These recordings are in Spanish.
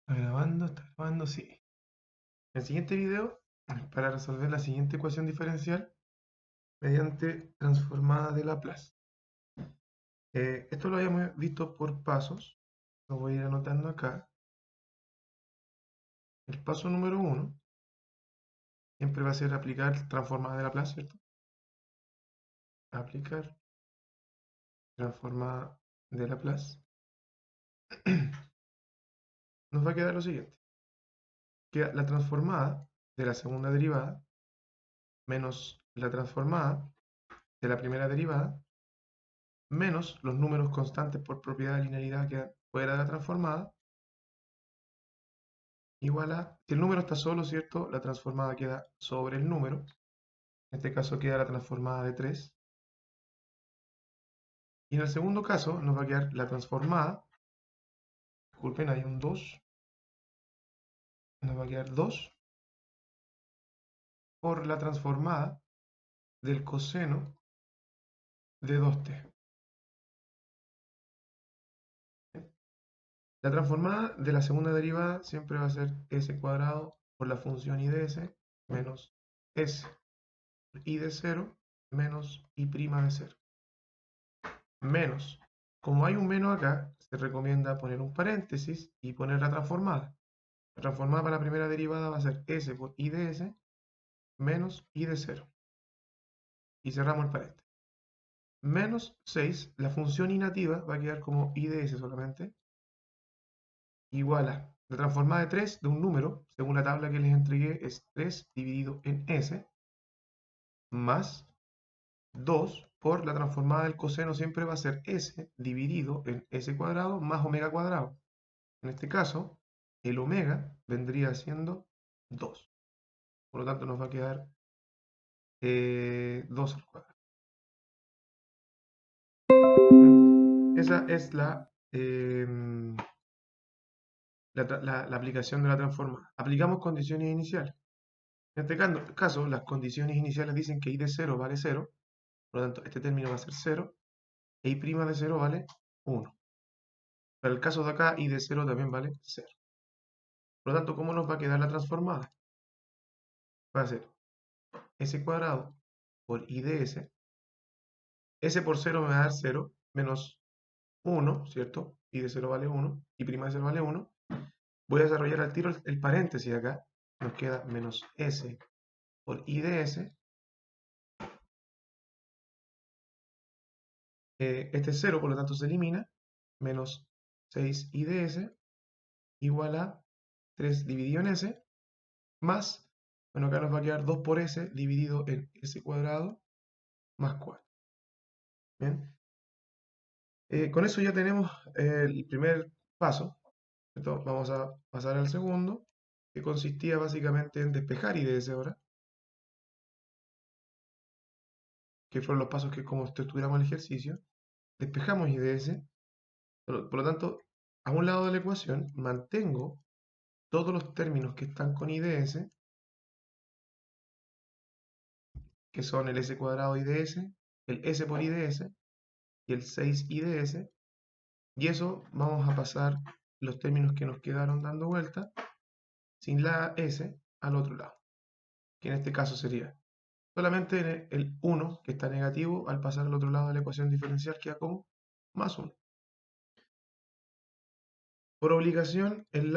Está grabando, sí. En el siguiente video, para resolver la siguiente ecuación diferencial mediante transformada de Laplace. Esto lo habíamos visto por pasos, lo voy a ir anotando acá. El paso número 1 siempre va a ser aplicar transformada de Laplace, ¿cierto? Aplicar transformada de Laplace. Nos va a quedar lo siguiente. Queda la transformada de la segunda derivada menos la transformada de la primera derivada menos los números constantes por propiedad de linealidad que quedan fuera de la transformada, igual a, si el número está solo, ¿cierto? La transformada queda sobre el número, en este caso queda la transformada de 3, y en el segundo caso nos va a quedar la transformada, disculpen, hay un 2, nos va a quedar 2 por la transformada del coseno de 2t. La transformada de la segunda derivada siempre va a ser s cuadrado por la función i de s menos s i de 0 menos i' de 0. Menos. Como hay un menos acá, se recomienda poner un paréntesis y poner la transformada. La transformada para la primera derivada va a ser s por i de s menos i de 0. Y cerramos el paréntesis. Menos 6, la función i nativa va a quedar como i de s solamente, igual a la transformada de 3 de un número, según la tabla que les entregué, es 3 dividido en s, más 2 por la transformada del coseno siempre va a ser s dividido en s cuadrado más omega cuadrado. En este caso, el omega vendría siendo 2. Por lo tanto, nos va a quedar 2 al cuadrado. Esa es la aplicación de la transformada. Aplicamos condiciones iniciales. En este caso, las condiciones iniciales dicen que i de 0 vale 0. Por lo tanto, este término va a ser 0. E i' de 0 vale 1. Para el caso de acá, i de 0 también vale 0. Por lo tanto, ¿cómo nos va a quedar la transformada? Va a ser s cuadrado por i de s. S por 0 me va a dar 0, menos 1, ¿cierto? I de 0 vale 1, y prima de 0 vale 1. Voy a desarrollar al tiro el paréntesis acá. Nos queda menos s por i de s. Este es 0, por lo tanto se elimina. Menos 6i de s igual a 3 dividido en s, más, bueno, acá nos va a quedar 2 por s dividido en s cuadrado más 4. Bien. Con eso ya tenemos el primer paso. Entonces vamos a pasar al segundo, que consistía básicamente en despejar i de s ahora, que fueron los pasos que como estructuramos el ejercicio. Despejamos i de s, por lo tanto, a un lado de la ecuación mantengo todos los términos que están con i de s, que son el s cuadrado i de s, el s por i de s y el 6i de s, y eso vamos a pasar los términos que nos quedaron dando vuelta sin la s al otro lado, que en este caso sería solamente el 1 que está negativo al pasar al otro lado de la ecuación diferencial queda como más 1. Por obligación, este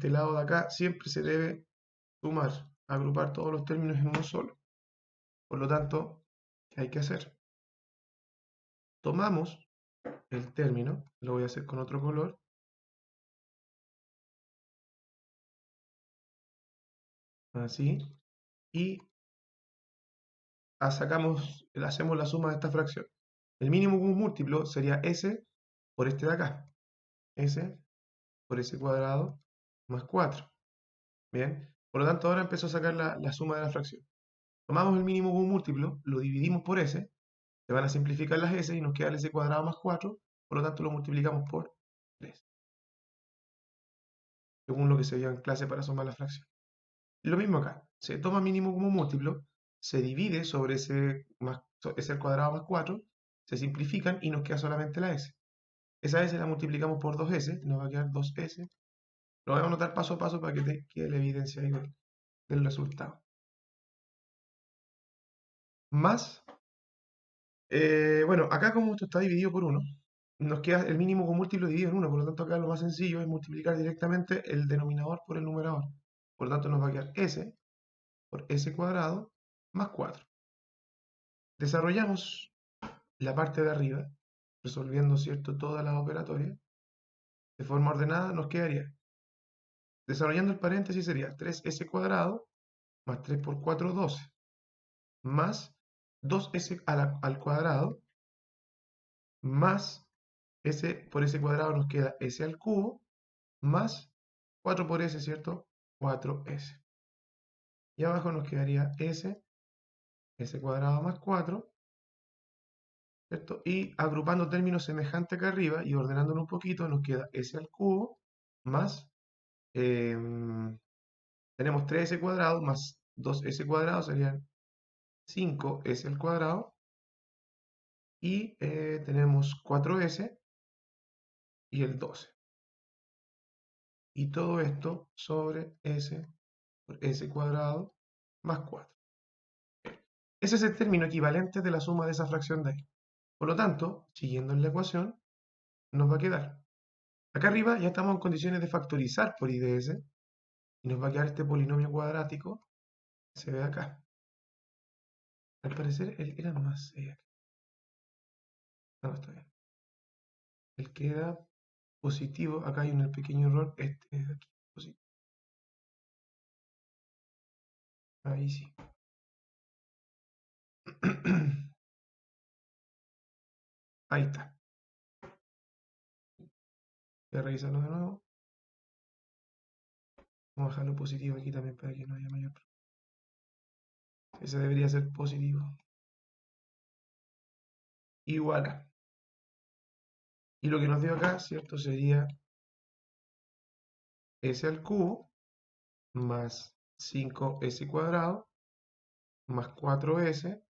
lado de acá siempre se debe sumar, agrupar todos los términos en uno solo. Por lo tanto, ¿qué hay que hacer? Tomamos el término, lo voy a hacer con otro color, así, y hacemos la suma de esta fracción. El mínimo común múltiplo sería s por este de acá, s por s cuadrado más 4. Bien, por lo tanto ahora empezó a sacar la suma de la fracción. Tomamos el mínimo común múltiplo, lo dividimos por s, se van a simplificar las s y nos queda el s cuadrado más 4, por lo tanto lo multiplicamos por 3, según lo que se vio en clase para sumar la fracción. Lo mismo acá, se toma mínimo común múltiplo, se divide sobre s al cuadrado más 4, se simplifican y nos queda solamente la s. Esa s la multiplicamos por 2s, nos va a quedar 2s. Lo voy a anotar paso a paso para que te quede la evidencia ahí del resultado. Más, bueno, acá como esto está dividido por 1, nos queda el mínimo con múltiplo dividido en 1, por lo tanto acá lo más sencillo es multiplicar directamente el denominador por el numerador. Por lo tanto nos va a quedar s por s cuadrado más 4. Desarrollamos la parte de arriba, resolviendo, ¿cierto?, todas las operatorias. De forma ordenada nos quedaría, desarrollando el paréntesis sería 3s cuadrado más 3 por 4, 12, más 2s al cuadrado, más s por s cuadrado nos queda s al cubo, más 4 por s, ¿cierto? 4s. Y abajo nos quedaría s cuadrado más 4, ¿cierto? Y agrupando términos semejantes acá arriba y ordenándolo un poquito, nos queda s al cubo más, tenemos 3s cuadrado más 2s cuadrado, serían 5s al cuadrado, y tenemos 4s y el 12. Y todo esto sobre s por s cuadrado más 4. Ese es el término equivalente de la suma de esa fracción de ahí. Por lo tanto, siguiendo en la ecuación, nos va a quedar. Acá arriba ya estamos en condiciones de factorizar por I de S, y nos va a quedar este polinomio cuadrático que se ve acá. Al parecer él era más acá. No, está bien. Él queda positivo. Acá hay un pequeño error. Este es aquí, positivo. Ahí sí. Ahí está. Voy a revisarlo de nuevo. Vamos a dejarlo positivo aquí también para que no haya mayor problema. Ese debería ser positivo. Igual a. Y lo que nos dio acá, ¿cierto? Sería s al cubo más 5s cuadrado más 4s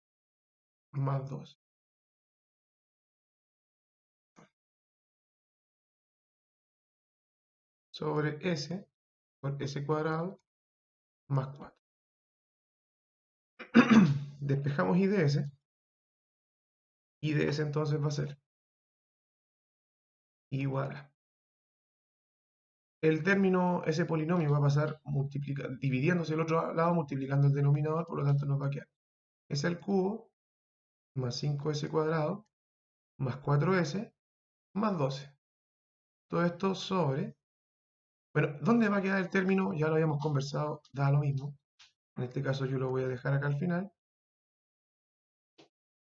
más 2. Sobre s por s cuadrado más 4. Despejamos I de S. I de S entonces va a ser igual a. El término, ese polinomio va a pasar dividiéndose el otro lado, multiplicando el denominador, por lo tanto nos va a quedar s al cubo más 5s cuadrado más 4s más 12. Todo esto sobre. Bueno, ¿dónde va a quedar el término? Ya lo habíamos conversado, da lo mismo. En este caso yo lo voy a dejar acá al final.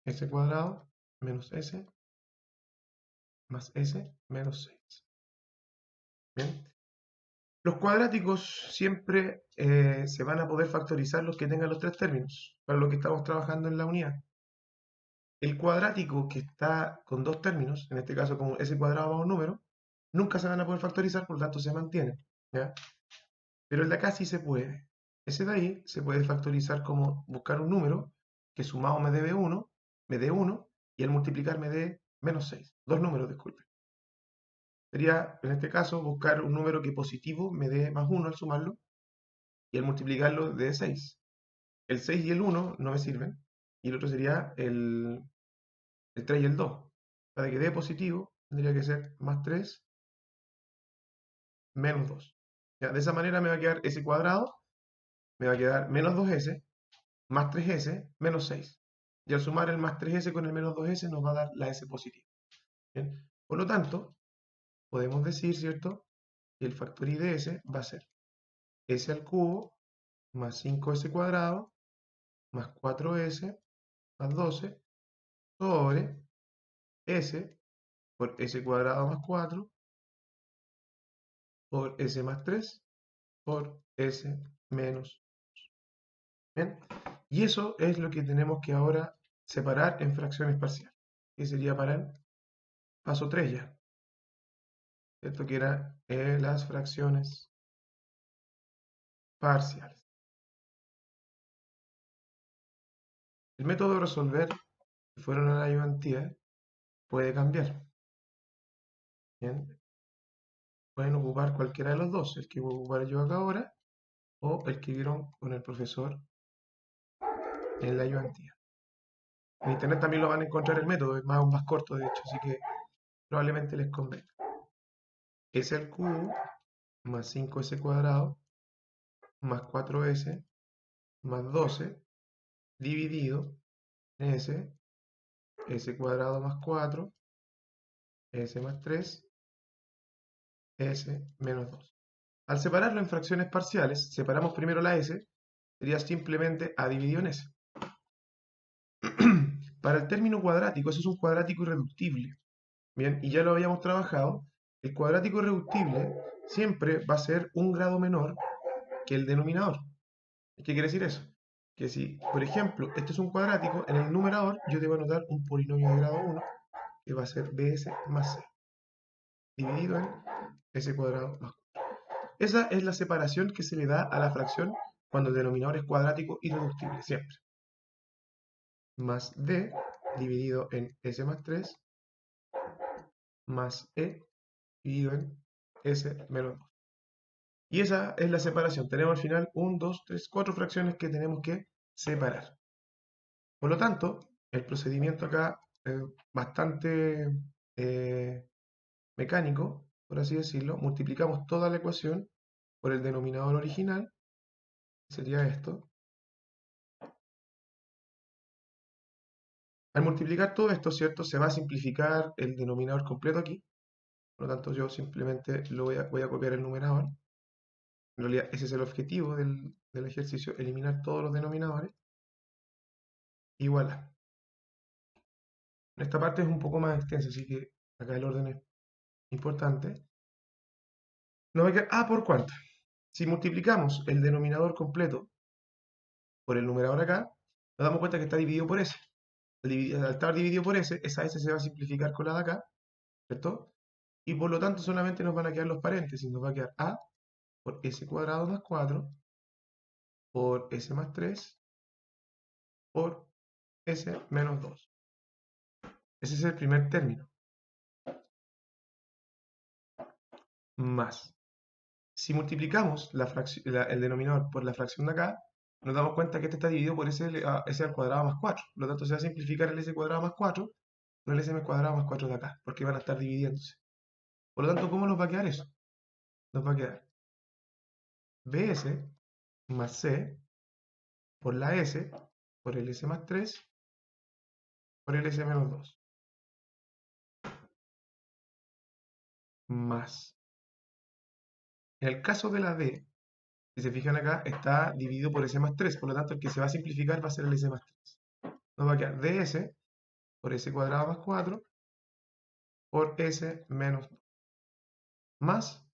S cuadrado menos s más s menos 6. Bien. Los cuadráticos siempre se van a poder factorizar los que tengan los tres términos, para lo que estamos trabajando en la unidad. El cuadrático que está con dos términos, en este caso como s cuadrado más un número, nunca se van a poder factorizar, por lo tanto se mantienen, ¿ya? Pero el de acá sí se puede. Ese de ahí se puede factorizar como buscar un número que sumado me dé 1, y al multiplicar me dé menos 6. Dos números, disculpe. Sería, en este caso, buscar un número que positivo me dé más 1 al sumarlo, y al multiplicarlo de 6. El 6 y el 1 no me sirven, y el otro sería el 3 y el 2. Para que dé positivo, tendría que ser más 3 menos 2. ¿Ya? De esa manera me va a quedar s cuadrado, me va a quedar menos 2s, más 3s, menos 6. Y al sumar el más 3s con el menos 2s nos va a dar la s positiva. ¿Bien? Por lo tanto, podemos decir, ¿cierto?, que el factor I de s va a ser s al cubo más 5s cuadrado más 4s más 12 sobre s por s cuadrado más 4 por s más 3 por s menos 2. ¿Bien? Y eso es lo que tenemos que ahora separar en fracciones parciales, que sería para el paso 3 ya, ¿cierto? Que era las fracciones parciales. El método de resolver, si fuera una ayudantía, puede cambiar. Bien, pueden ocupar cualquiera de los dos, el que voy a ocupar yo acá ahora o el que vieron con el profesor en la ayudantía. En internet también lo van a encontrar el método, es más, más corto de hecho, así que probablemente les convenga. S al cubo más 5s cuadrado más 4s más 12 dividido en s cuadrado más 4, s más 3, s menos 2. Al separarlo en fracciones parciales, separamos primero la s, sería simplemente a dividido en s. Para el término cuadrático, eso es un cuadrático irreductible. Bien, y ya lo habíamos trabajado, el cuadrático irreductible siempre va a ser un grado menor que el denominador. ¿Qué quiere decir eso? Que si, por ejemplo, esto es un cuadrático, en el numerador yo debo anotar un polinomio de grado 1, que va a ser bs más c, dividido en s cuadrado más 4. Esa es la separación que se le da a la fracción cuando el denominador es cuadrático irreductible, siempre. Más d dividido en s más 3 más e dividido en s menos 2. Y esa es la separación. Tenemos al final 1, 2, 3, 4 fracciones que tenemos que separar. Por lo tanto, el procedimiento acá es bastante eh, mecánico, por así decirlo. Multiplicamos toda la ecuación por el denominador original, sería esto. Al multiplicar todo esto, ¿cierto? Se va a simplificar el denominador completo aquí. Por lo tanto, yo simplemente voy a copiar el numerador. En realidad, ese es el objetivo del ejercicio, eliminar todos los denominadores. Y voilà. Esta parte es un poco más extensa, así que acá el orden es importante. Nos va a quedar A por cuánto. Si multiplicamos el denominador completo por el numerador acá, nos damos cuenta que está dividido por S. Al estar dividido por S, esa S se va a simplificar con la de acá, ¿cierto? Y por lo tanto solamente nos van a quedar los paréntesis. Nos va a quedar A por S cuadrado más 4 por S más 3 por S menos 2. Ese es el primer término. Más. Si multiplicamos el denominador por la fracción de acá, nos damos cuenta que este está dividido por s al cuadrado más 4. Por lo tanto, se va a simplificar el s cuadrado más 4 con el s cuadrado más 4 de acá, porque van a estar dividiéndose. Por lo tanto, ¿cómo nos va a quedar eso? Nos va a quedar bs más c por la s por el s más 3 por el s menos 2. Más. En el caso de la d, si se fijan acá, está dividido por s más 3. Por lo tanto, el que se va a simplificar va a ser el s más 3. Nos va a quedar ds por s cuadrado más 4 por s menos 2. Más,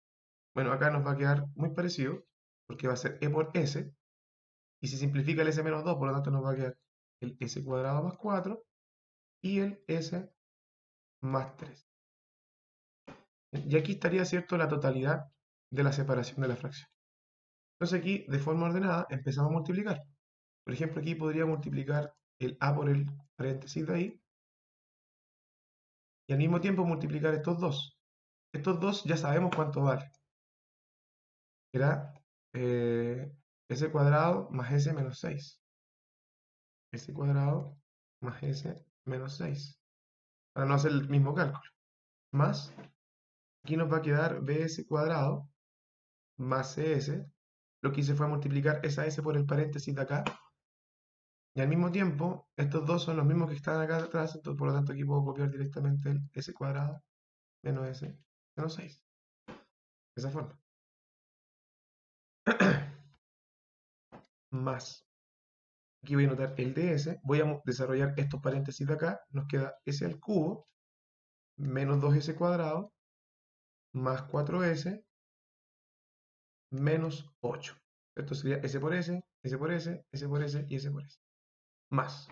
bueno, acá nos va a quedar muy parecido, porque va a ser e por s, y se simplifica el s menos 2, por lo tanto nos va a quedar el s cuadrado más 4 y el s más 3. Y aquí estaría, ¿cierto?, la totalidad de la separación de la fracción. Entonces aquí, de forma ordenada, empezamos a multiplicar. Por ejemplo, aquí podría multiplicar el a por el paréntesis de ahí, y al mismo tiempo multiplicar estos dos. Estos dos ya sabemos cuánto vale. Era s cuadrado más s menos 6. S cuadrado más s menos 6. Para no hacer el mismo cálculo. Más, aquí nos va a quedar bs cuadrado más cs. Lo que hice fue multiplicar esa s por el paréntesis de acá. Y al mismo tiempo, estos dos son los mismos que están acá atrás, entonces por lo tanto aquí puedo copiar directamente el s cuadrado menos s menos 6. De esa forma. Más. Aquí voy a anotar el ds. Voy a desarrollar estos paréntesis de acá. Nos queda s al cubo menos 2s cuadrado más 4s menos 8. Esto sería s por s, s por s, s por s y s por s. Más.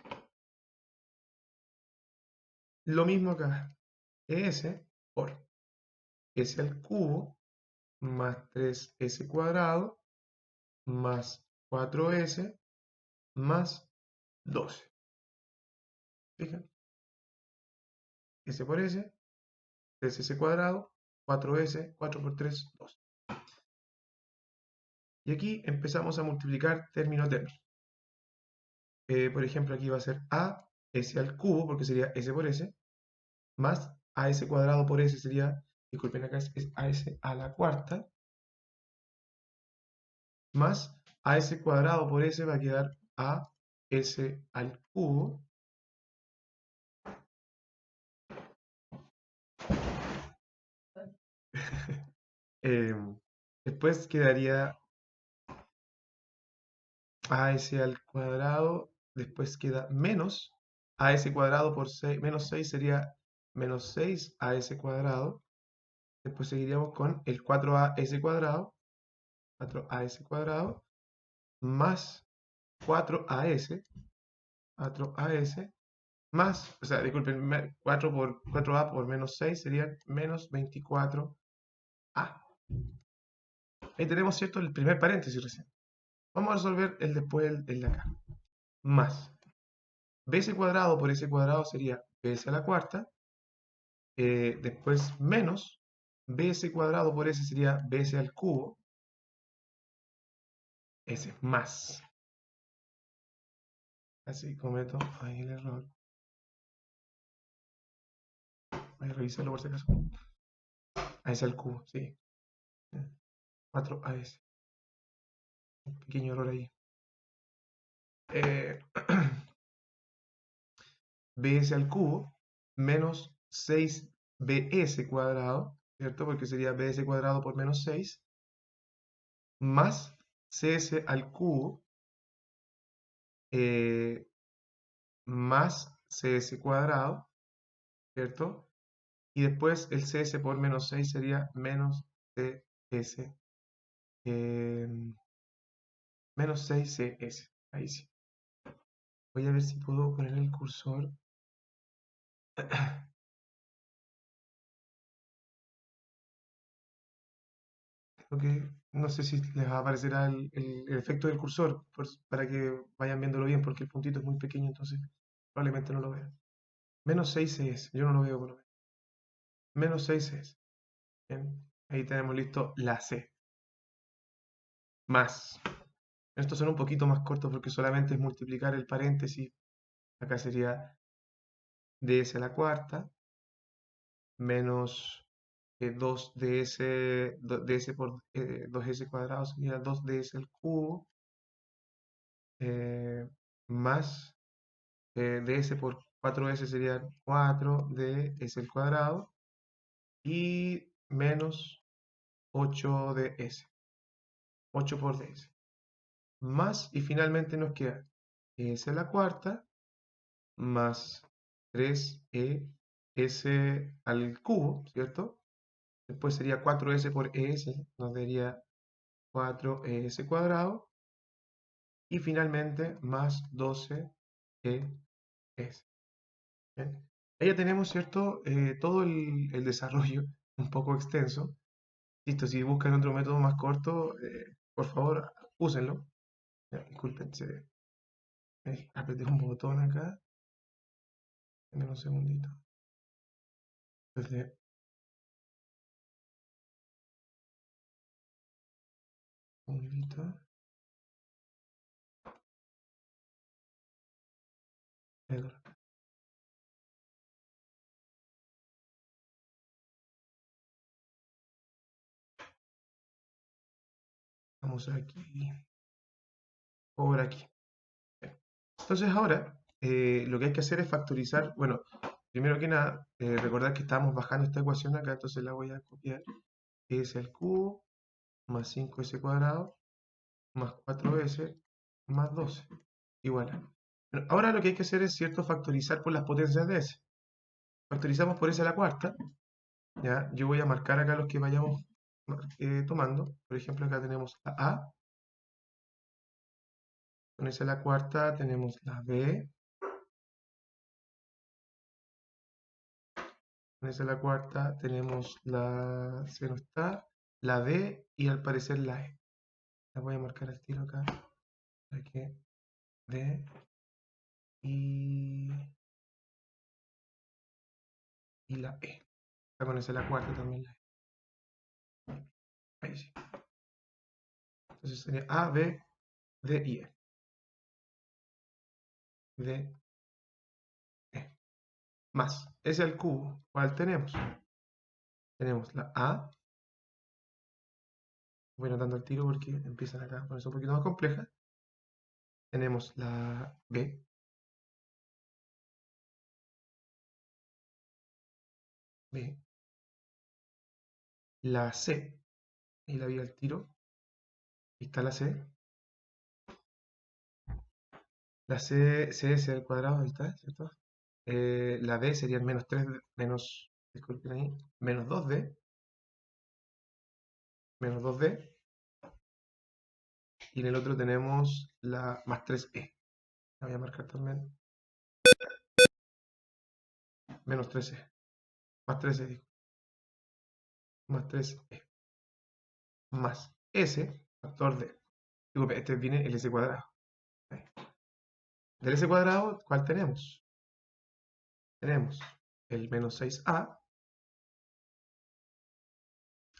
Lo mismo acá. Es por s al cubo más 3s cuadrado más 4s más 12. ¿Fijan? S por s, 3s cuadrado 4s, 4 por 3, 2. Y aquí empezamos a multiplicar término a término. Por ejemplo, aquí va a ser a s al cubo, porque sería s por s, más as cuadrado por s sería, disculpen, acá es as a la cuarta, más as cuadrado por s va a quedar a s al cubo, después quedaría as al cuadrado, después queda menos as cuadrado por 6, menos 6 sería menos 6 as cuadrado, después seguiríamos con el 4as cuadrado, 4as cuadrado, más 4as, 4as, más, o sea, disculpen, 4 por 4a por menos 6 serían menos 24a. Ahí tenemos, ¿cierto?, el primer paréntesis recién. Vamos a resolver el después, el de acá. Más bs cuadrado por s cuadrado sería bs a la cuarta, después menos bs cuadrado por s sería bs al cubo, ese es más. Así cometo ahí el error. Voy a revisarlo por si acaso. As al cubo, sí. 4as. Un pequeño error ahí. Bs al cubo menos 6bs cuadrado, ¿cierto? Porque sería bs cuadrado por menos 6, más cs al cubo más cs cuadrado, ¿cierto? Y después el cs por menos 6 sería menos cs, eh, menos 6cs. Ahí sí. Voy a ver si puedo poner el cursor. Creo no sé si les aparecerá el efecto del cursor para que vayan viéndolo bien, porque el puntito es muy pequeño, entonces probablemente no lo vean. Menos 6cs, yo no lo veo por lo menos. Menos 6cs. Bien, ahí tenemos listo la c. Más. Estos son un poquito más cortos porque solamente es multiplicar el paréntesis. Acá sería ds a la cuarta menos 2ds, ds por 2s cuadrado sería 2ds al cubo, más ds por 4s sería 4ds al cuadrado y menos 8ds, 8 por ds. Más, y finalmente nos queda s a la cuarta más 3es al cubo, ¿cierto? Después sería 4s por es, nos daría 4es cuadrado. Y finalmente más 12es. ¿Bien? Ahí ya tenemos, ¿cierto? Todo el desarrollo un poco extenso. Listo, si buscan otro método más corto, por favor, úsenlo. Ya, disculpen, apreté un botón acá. Denme un segundito. Entonces, un segundito. Vamos aquí. Por aquí. Bien. Entonces ahora lo que hay que hacer es factorizar. Bueno, primero que nada, recordar que estamos bajando esta ecuación acá, entonces la voy a copiar. S al cubo más 5s cuadrado más 4s más 12 igual a. Bueno, ahora lo que hay que hacer es, cierto, factorizar por las potencias de s. Factorizamos por s a la cuarta. ¿Ya? Yo voy a marcar acá los que vayamos tomando. Por ejemplo, acá tenemos la a. Con s a la cuarta tenemos la b. Con s a la cuarta tenemos la c no está, la d y al parecer la e. La voy a marcar al tiro acá. Para que d y la e. Con S a la cuarta también la E. Ahí sí. Entonces sería A, B, D y E. D, E. Más. Ese es el cubo. ¿Cuál tenemos? Tenemos la A. Voy anotando el tiro porque empiezan acá a ponerse un poquito más complejas. Tenemos la B. B. La C. Y la vi al tiro. Ahí está la C. La CS al cuadrado, ahí está, ¿cierto? La D sería el menos 3, menos, disculpen ahí, menos 2D, menos 2D, y en el otro tenemos la más 3E. La voy a marcar también, menos 13, más 13, más 3E, más S, factor D. Disculpe, este viene el S cuadrado. Ahí. Del S cuadrado, ¿cuál tenemos? Tenemos el menos 6A.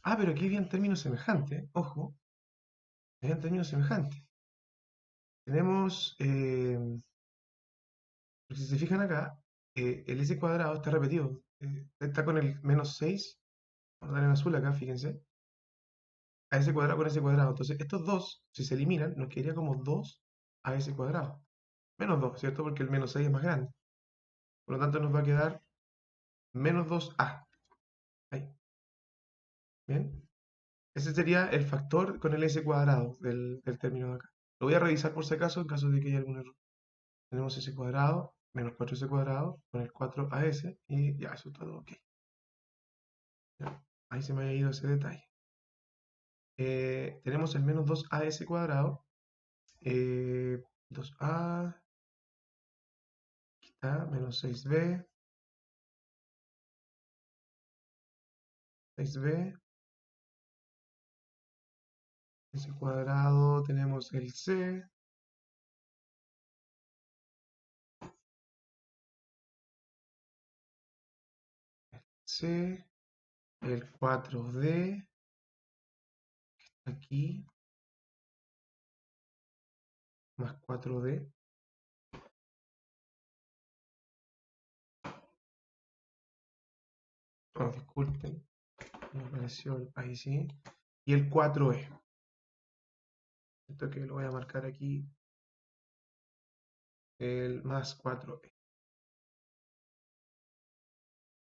Ah, pero aquí viene en términos semejantes, ojo, viene en términos semejantes. Tenemos, si se fijan acá, el S cuadrado está repetido. Está con el menos 6, vamos a dar en azul acá, fíjense, a S cuadrado con S cuadrado. Entonces, estos dos, si se eliminan, nos quedaría como 2 a S cuadrado. Menos 2, ¿cierto? Porque el menos 6 es más grande. Por lo tanto, nos va a quedar menos 2A. Ahí. Bien. Ese sería el factor con el S cuadrado del término de acá. Lo voy a revisar por si acaso, en caso de que haya algún error. Tenemos S cuadrado, menos 4S cuadrado, con el 4AS, y ya, eso está todo ok. Ya, ahí se me había ido ese detalle. Tenemos el menos 2AS cuadrado. 2A, aquí está, menos 6B, 6B, S cuadrado, tenemos el C, el 4D, aquí, más 4D. Oh, disculpen, me apareció ahí sí. Y el 4E. Esto que lo voy a marcar aquí, el más 4E.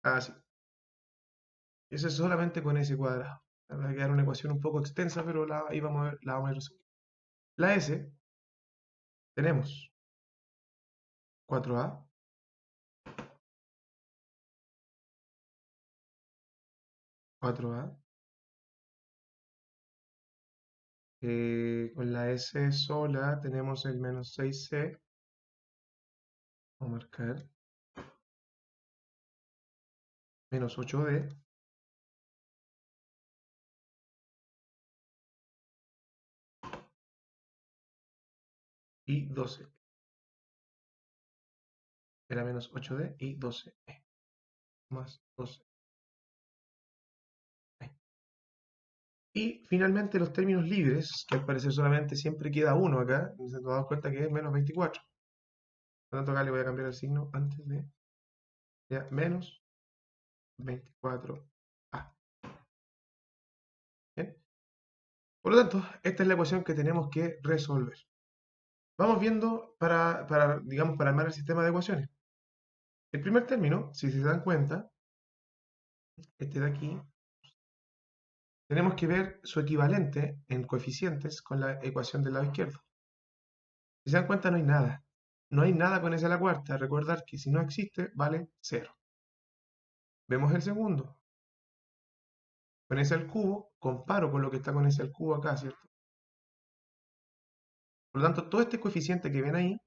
Ah, sí. Eso es solamente con S cuadrado. Va a quedar una ecuación un poco extensa, pero ahí vamos a ver, la vamos a resolver. La S, tenemos 4A, 4A, con la S sola tenemos el menos 6C, vamos a marcar, menos 8D, y 12. Era menos 8D y 12E, más 12. Y finalmente los términos libres, que al parecer solamente siempre queda uno acá, nos damos cuenta que es menos 24. Por lo tanto acá le voy a cambiar el signo antes de ya, menos 24A. ¿Bien? Por lo tanto, esta es la ecuación que tenemos que resolver. Vamos viendo digamos, para armar el sistema de ecuaciones. El primer término, si se dan cuenta, este de aquí, tenemos que ver su equivalente en coeficientes con la ecuación del lado izquierdo. Si se dan cuenta, no hay nada. No hay nada con S a la cuarta. Recordar que si no existe, vale 0. Vemos el segundo. Con S al cubo, comparo con lo que está con S al cubo acá, ¿cierto? Por lo tanto, todo este coeficiente que ven ahí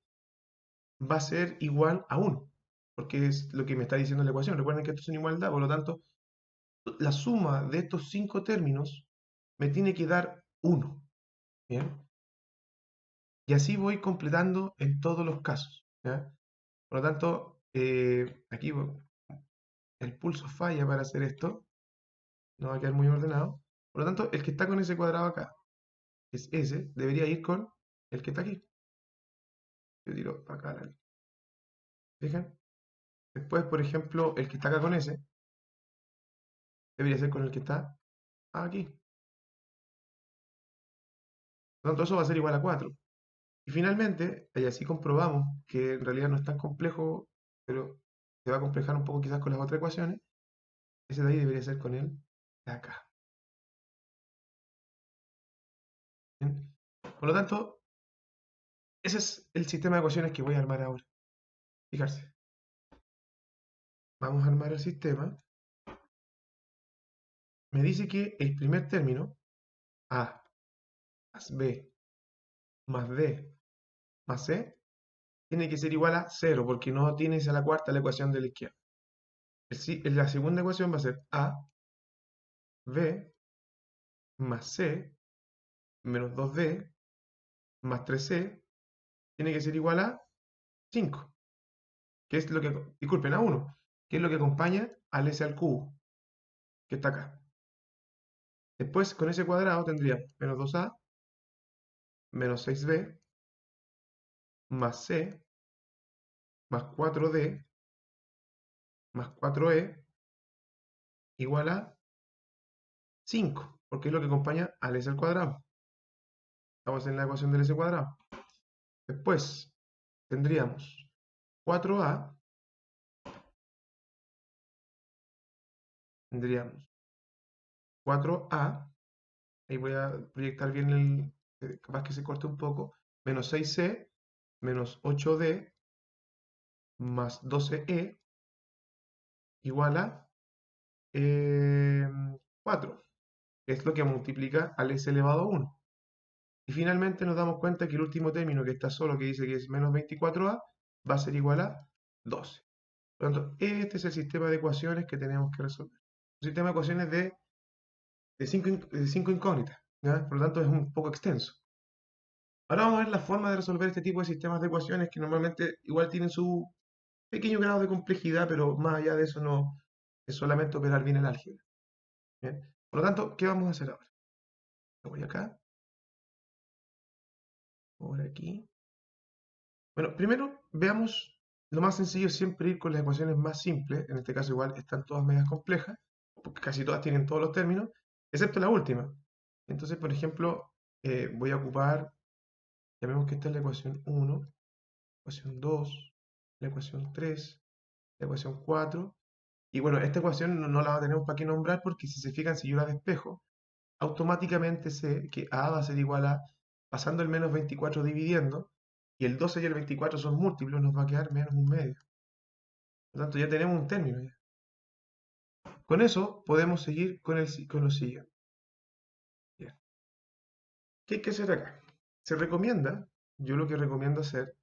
va a ser igual a 1, porque es lo que me está diciendo la ecuación. Recuerden que esto es una igualdad, por lo tanto, la suma de estos 5 términos me tiene que dar 1. ¿Bien? Y así voy completando en todos los casos. ¿Ya? Por lo tanto, aquí el pulso falla para hacer esto. No va a quedar muy ordenado. Por lo tanto, el que está con ese cuadrado acá, que es ese, debería ir con el que está aquí. Yo tiro acá la línea. ¿Fijan? Después, por ejemplo, el que está acá con ese, debería ser con el que está aquí. Por lo tanto, eso va a ser igual a 4. Y finalmente, y así comprobamos que en realidad no es tan complejo, pero se va a complejar un poco quizás con las otras ecuaciones, ese de ahí debería ser con el de acá. ¿Bien? Por lo tanto, ese es el sistema de ecuaciones que voy a armar ahora. Fijarse, vamos a armar el sistema. Me dice que el primer término, A más B más D más C, tiene que ser igual a 0, porque no tienes a la cuarta la ecuación de la izquierda. La segunda ecuación va a ser A, B más C menos 2D más 3C, tiene que ser igual a 5, que es lo que, disculpen, a 1, que es lo que acompaña al S al cubo, que está acá. Después, con ese cuadrado tendríamos menos 2A menos 6B más C más 4D más 4E igual a 5, porque es lo que acompaña al S al cuadrado. Estamos en la ecuación del S cuadrado. Después tendríamos 4A, tendríamos 4A, ahí voy a proyectar bien capaz que se corte un poco, menos 6C, menos 8D, más 12E, igual a 4, que es lo que multiplica al S elevado a 1. Y finalmente nos damos cuenta que el último término que está solo, que dice que es menos 24A, va a ser igual a 12. Por lo tanto, este es el sistema de ecuaciones que tenemos que resolver. Un sistema de ecuaciones de cinco incógnitas, ¿ya? Por lo tanto, es un poco extenso. Ahora vamos a ver la forma de resolver este tipo de sistemas de ecuaciones que normalmente igual tienen su pequeño grado de complejidad, pero más allá de eso no es solamente operar bien el álgebra. ¿Bien? Por lo tanto, ¿qué vamos a hacer ahora? Voy acá, por aquí. Bueno, primero veamos, lo más sencillo es siempre ir con las ecuaciones más simples, en este caso igual están todas medias complejas, porque casi todas tienen todos los términos, excepto la última. Entonces, por ejemplo, voy a ocupar, llamemos que esta es la ecuación 1, ecuación 2, la ecuación 3, la ecuación 4, y bueno, esta ecuación no la tenemos para qué nombrar porque si se fijan, si yo la despejo, automáticamente sé que A va a ser igual a, pasando el menos 24 dividiendo, y el 12 y el 24 son múltiplos, nos va a quedar menos un medio. Por lo tanto, ya tenemos un término ya. Con eso podemos seguir con lo siguiente. Bien. ¿Qué hay que hacer acá? Se recomienda, yo lo que recomiendo hacer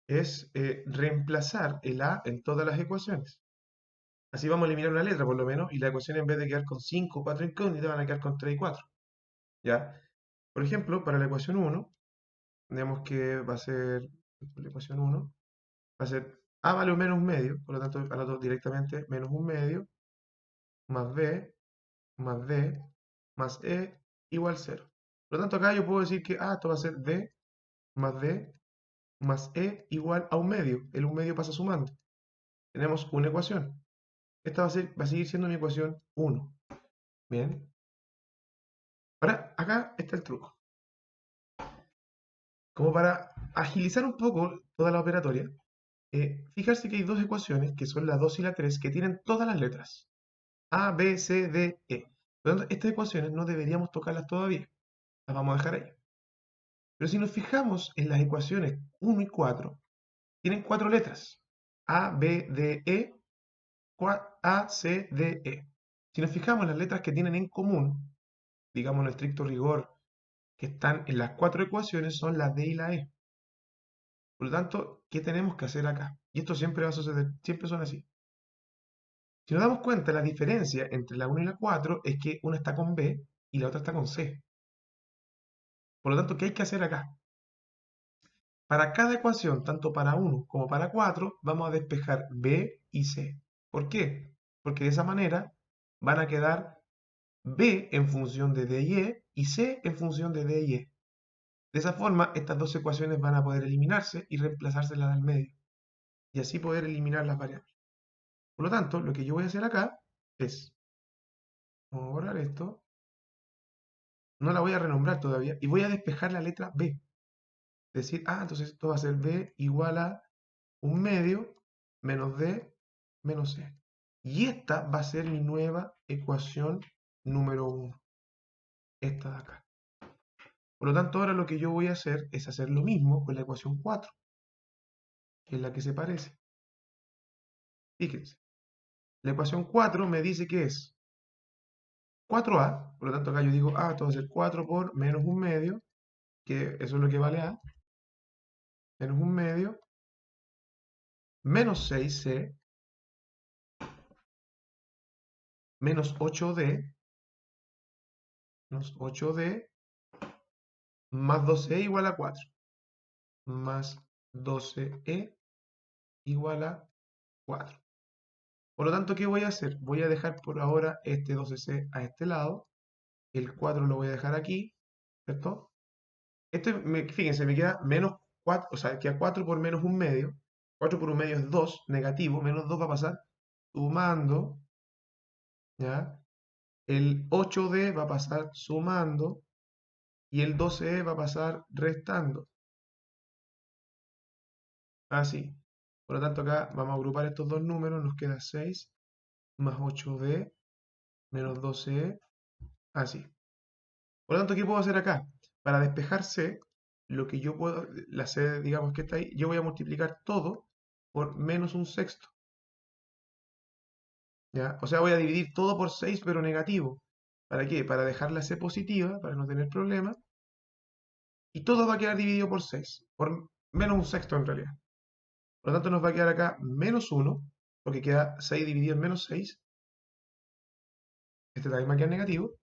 es reemplazar el A en todas las ecuaciones. Así vamos a eliminar una letra por lo menos, y la ecuación en vez de quedar con 5 o 4 incógnitas van a quedar con 3 y 4. ¿Ya? Por ejemplo, para la ecuación 1, tenemos que va a ser, la ecuación 1, va a ser A vale un menos un medio, por lo tanto anoto directamente menos un medio, más B, más D, más E, igual 0. Por lo tanto acá yo puedo decir que esto va a ser D, más D, más E, igual a un medio. El un medio pasa sumando. Tenemos una ecuación. Esta va a seguir siendo mi ecuación 1. Bien. Ahora, acá está el truco. Como para agilizar un poco toda la operatoria, fijarse que hay dos ecuaciones, que son la 2 y la 3, que tienen todas las letras. A, B, C, D, E. Por lo tanto, estas ecuaciones no deberíamos tocarlas todavía. Las vamos a dejar ahí. Pero si nos fijamos en las ecuaciones 1 y 4, tienen cuatro letras. A, B, D, E, A, C, D, E. Si nos fijamos en las letras que tienen en común, digamos en estricto rigor, que están en las cuatro ecuaciones, son la D y la E. Por lo tanto, ¿qué tenemos que hacer acá? Y esto siempre va a suceder, siempre son así. Si nos damos cuenta, la diferencia entre la 1 y la 4 es que una está con B y la otra está con C. Por lo tanto, ¿qué hay que hacer acá? Para cada ecuación, tanto para 1 como para 4, vamos a despejar B y C. ¿Por qué? Porque de esa manera van a quedar B en función de D y C en función de D y E. De esa forma, estas dos ecuaciones van a poder eliminarse y reemplazarse las del medio. Y así poder eliminar las variables. Por lo tanto, lo que yo voy a hacer acá es, vamos a borrar esto, no la voy a renombrar todavía, y voy a despejar la letra B. Decir, entonces esto va a ser B igual a un medio menos D menos C. Y esta va a ser mi nueva ecuación número 1. Esta de acá. Por lo tanto, ahora lo que yo voy a hacer es hacer lo mismo con la ecuación 4, que es la que se parece. Fíjense, la ecuación 4 me dice que es 4a, por lo tanto acá yo digo, esto va a ser 4 por menos un medio, que eso es lo que vale a, menos un medio, menos 6c, menos 8d, menos 8d, más 12e igual a 4, más 12e igual a 4. Por lo tanto, ¿qué voy a hacer? Voy a dejar por ahora este 12c a este lado, el 4 lo voy a dejar aquí, ¿cierto? Fíjense, me queda menos 4, o sea, queda 4 por menos un medio. 4 por un medio es 2, negativo, menos 2 va a pasar sumando, ¿ya? El 8D va a pasar sumando y el 12E va a pasar restando. Así. Por lo tanto, acá vamos a agrupar estos dos números, nos queda 6 más 8D menos 12E, así. Por lo tanto, ¿qué puedo hacer acá? Para despejar C, lo que yo puedo, la C, digamos que está ahí, yo voy a multiplicar todo por menos un sexto. ¿Ya? O sea, voy a dividir todo por 6, pero negativo. ¿Para qué? Para dejar la C positiva, para no tener problema. Y todo va a quedar dividido por 6, por menos un sexto en realidad. Por lo tanto, nos va a quedar acá menos 1, porque queda 6 dividido en menos 6. Este también va a quedar negativo.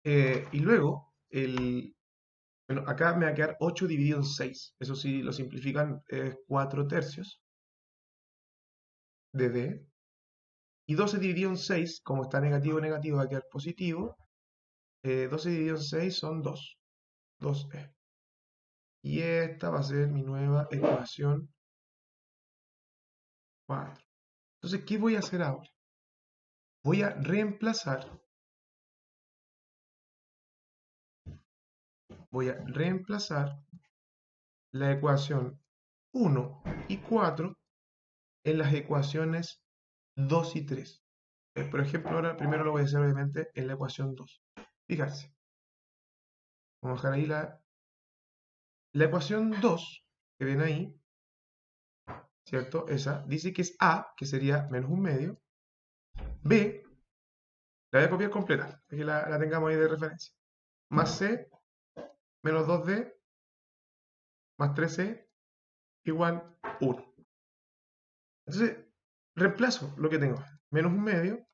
Y luego, bueno, acá me va a quedar 8 dividido en 6. Eso sí, lo simplifican, es 4 tercios de D. Y 12 dividido en 6, como está negativo, negativo, va a quedar positivo. 12 dividido en 6 son 2. 2e. Y esta va a ser mi nueva ecuación 4. Entonces, ¿qué voy a hacer ahora? Voy a reemplazar la ecuación 1 y 4 en las ecuaciones 2 y 3. Por ejemplo, ahora primero lo voy a hacer obviamente en la ecuación 2. Fijarse. Vamos a dejar ahí la ecuación 2 que ven ahí, ¿cierto? Esa dice que es A, que sería menos un medio. B, la voy a copiar completa, para que la tengamos ahí de referencia. Más C, menos 2D, más 3C, igual 1. Entonces, reemplazo lo que tengo. Menos un medio,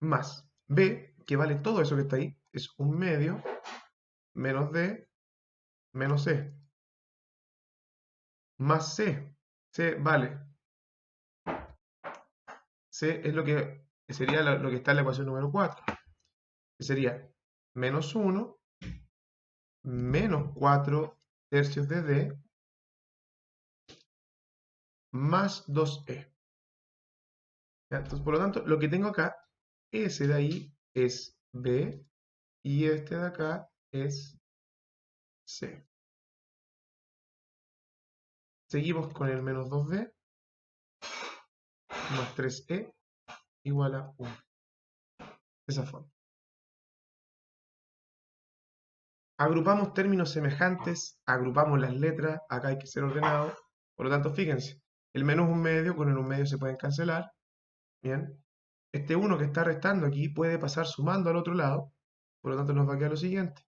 más B, que vale todo eso que está ahí, es un medio, menos D, menos C. Más C. C vale. C es lo que sería lo que está en la ecuación número 4. Que sería menos 1, menos 4 tercios de D, más 2E. ¿Ya? Entonces, por lo tanto, lo que tengo acá, ese de ahí es B y este de acá es C. Seguimos con el menos 2D más 3E igual a 1. De esa forma. Agrupamos términos semejantes, agrupamos las letras, acá hay que ser ordenado. Por lo tanto, fíjense, el menos un medio con el un medio se pueden cancelar. Bien. Este 1 que está restando aquí puede pasar sumando al otro lado. Por lo tanto, nos va a quedar lo siguiente.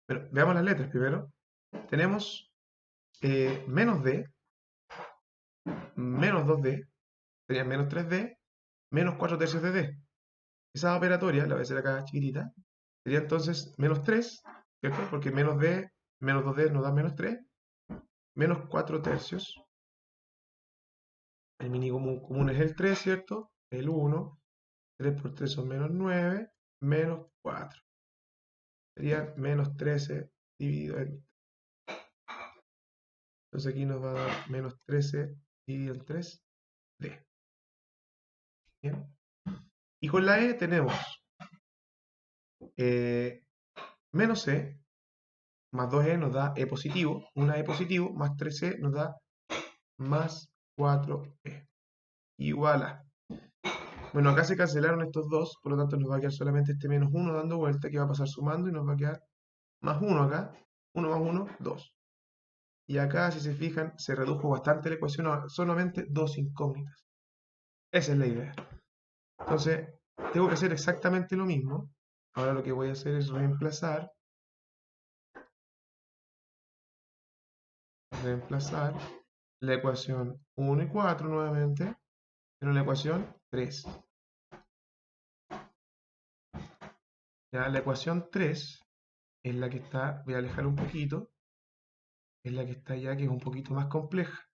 Pero veamos las letras primero. Tenemos menos D, menos 2D, sería menos 3D, menos 4 tercios de D. Esa operatoria, la voy a hacer acá chiquitita, sería entonces menos 3, ¿cierto? Porque menos D, menos 2D nos da menos 3, menos 4 tercios, El mínimo común es el 3, ¿cierto? El 1. 3 por 3 son menos 9, menos 4. Sería menos 13 dividido en... Entonces aquí nos va a dar menos 13 dividido en 3, D. ¿Bien? Y con la E tenemos eh, menos E más 2E nos da E positivo, una E positivo, más 3E nos da más 4E. Igual a... Bueno, acá se cancelaron estos dos, por lo tanto nos va a quedar solamente este menos 1 dando vuelta, que va a pasar sumando y nos va a quedar más 1 acá. 1 más 1, 2. Y acá, si se fijan, se redujo bastante la ecuación a solamente dos incógnitas. Esa es la idea. Entonces, tengo que hacer exactamente lo mismo. Ahora lo que voy a hacer es reemplazar la ecuación 1 y 4 nuevamente en la ecuación 3. Ya, la ecuación 3 es la que está, voy a alejar un poquito, es la que está ya, que es un poquito más compleja.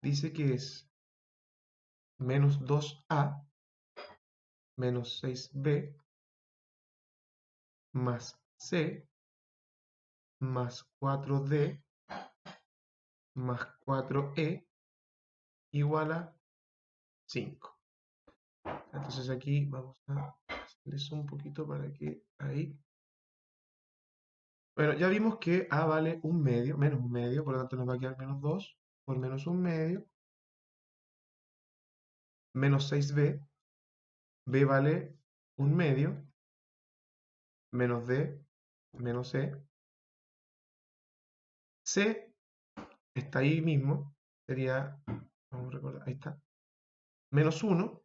Dice que es menos 2a menos 6b más c más 4d más 4e igual a 5. Entonces aquí vamos a hacer eso un poquito para que ahí... Bueno, ya vimos que a vale un medio, menos un medio, por lo tanto nos va a quedar menos 2 por menos un medio, menos 6b, b vale un medio, menos d, menos c está ahí mismo, sería, vamos a recordar, ahí está, menos 1,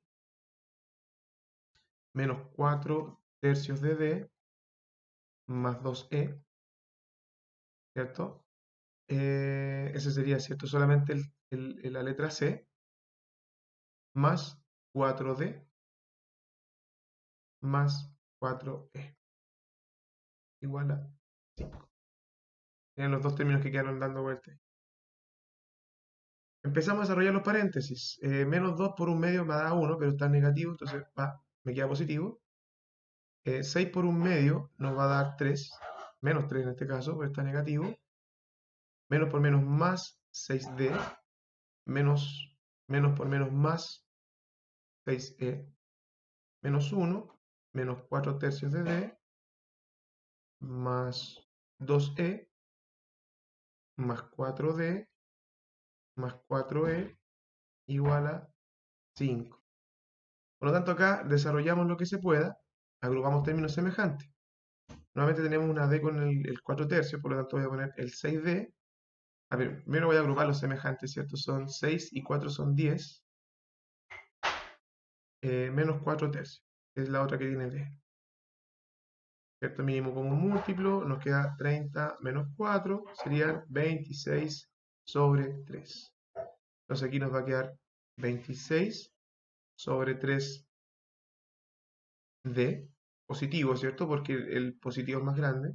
menos 4 tercios de d, más 2e, ¿cierto? Ese sería, ¿cierto? Solamente la letra C, más 4D, más 4E, igual a 5. Tienen los dos términos que quedaron dando vueltas. Empezamos a desarrollar los paréntesis. Menos 2 por un medio me da 1, pero está negativo, entonces me queda positivo. 6 por un medio nos va a dar 3, menos 3 en este caso, porque está negativo. Menos por menos más 6D, menos por menos más 6E, menos 1, menos 4 tercios de D, más 2E, más 4D, más 4E, igual a 5. Por lo tanto, acá desarrollamos lo que se pueda, agrupamos términos semejantes. Nuevamente tenemos una D con el 4 tercios, por lo tanto voy a poner el 6D. A ver, primero voy a agrupar los semejantes, ¿cierto? Son 6 y 4 son 10, menos 4 tercios, que es la otra que tiene D. ¿Cierto? Mínimo común múltiplo, nos queda 30 menos 4, serían 26 sobre 3. Entonces aquí nos va a quedar 26 sobre 3D positivo, ¿cierto? Porque el positivo es más grande.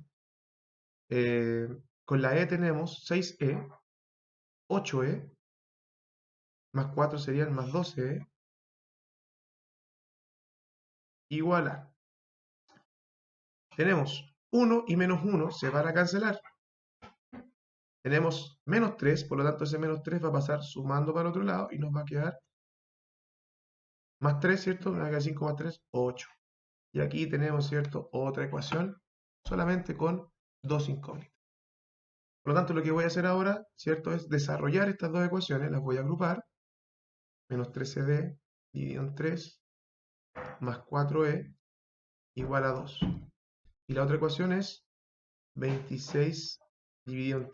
Con la E tenemos 6E, 8E, más 4 serían más 12E, igual a. Tenemos 1 y menos 1 se van a cancelar. Tenemos menos 3, por lo tanto ese menos 3 va a pasar sumando para el otro lado y nos va a quedar más 3, ¿cierto? Nos va a quedar 5 más 3, 8. Y aquí tenemos, ¿cierto? Otra ecuación solamente con dos incógnitas. Por lo tanto, lo que voy a hacer ahora, ¿cierto? Es desarrollar estas dos ecuaciones, las voy a agrupar. Menos 13D dividido en 3 más 4E igual a 2. Y la otra ecuación es 26 dividido en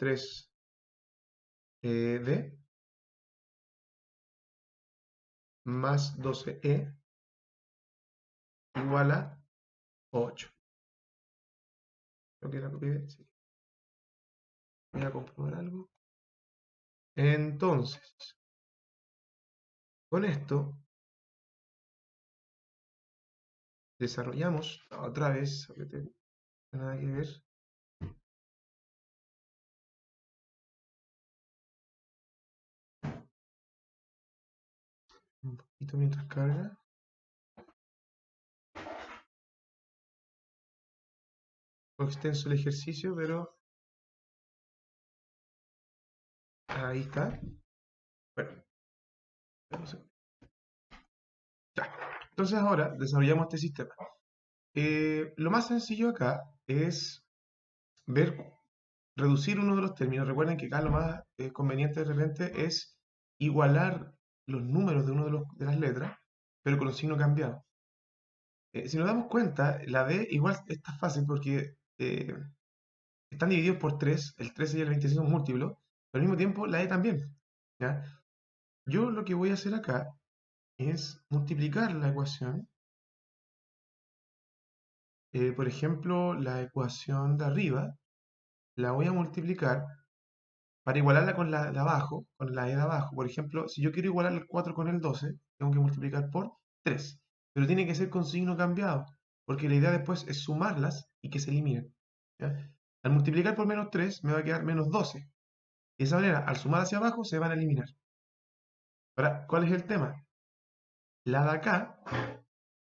3D más 12E igual a 8. Creo que la copié, sí. Voy a comprobar algo. Entonces, con esto desarrollamos otra vez, aunque tengo nada que ver, Un poquito mientras carga. Un poco extenso el ejercicio, pero ahí está. Bueno, ya. Entonces ahora desarrollamos este sistema. Lo más sencillo acá es ver, reducir uno de los términos. Recuerden que acá lo más conveniente de repente es igualar los números de de las letras, pero con un signo cambiado. Si nos damos cuenta, la D igual está fácil porque están divididos por 3, el 13 y el 26 son múltiplos, pero al mismo tiempo la E también. ¿Ya? Yo lo que voy a hacer acá es multiplicar la ecuación. Por ejemplo, la ecuación de arriba la voy a multiplicar para igualarla con la de abajo, con la E de abajo. Por ejemplo, si yo quiero igualar el 4 con el 12, tengo que multiplicar por 3. Pero tiene que ser con signo cambiado, porque la idea después es sumarlas y que se eliminen. ¿Ya? Al multiplicar por menos 3 me va a quedar menos 12. De esa manera, al sumar hacia abajo, se van a eliminar. Ahora, ¿cuál es el tema? La de acá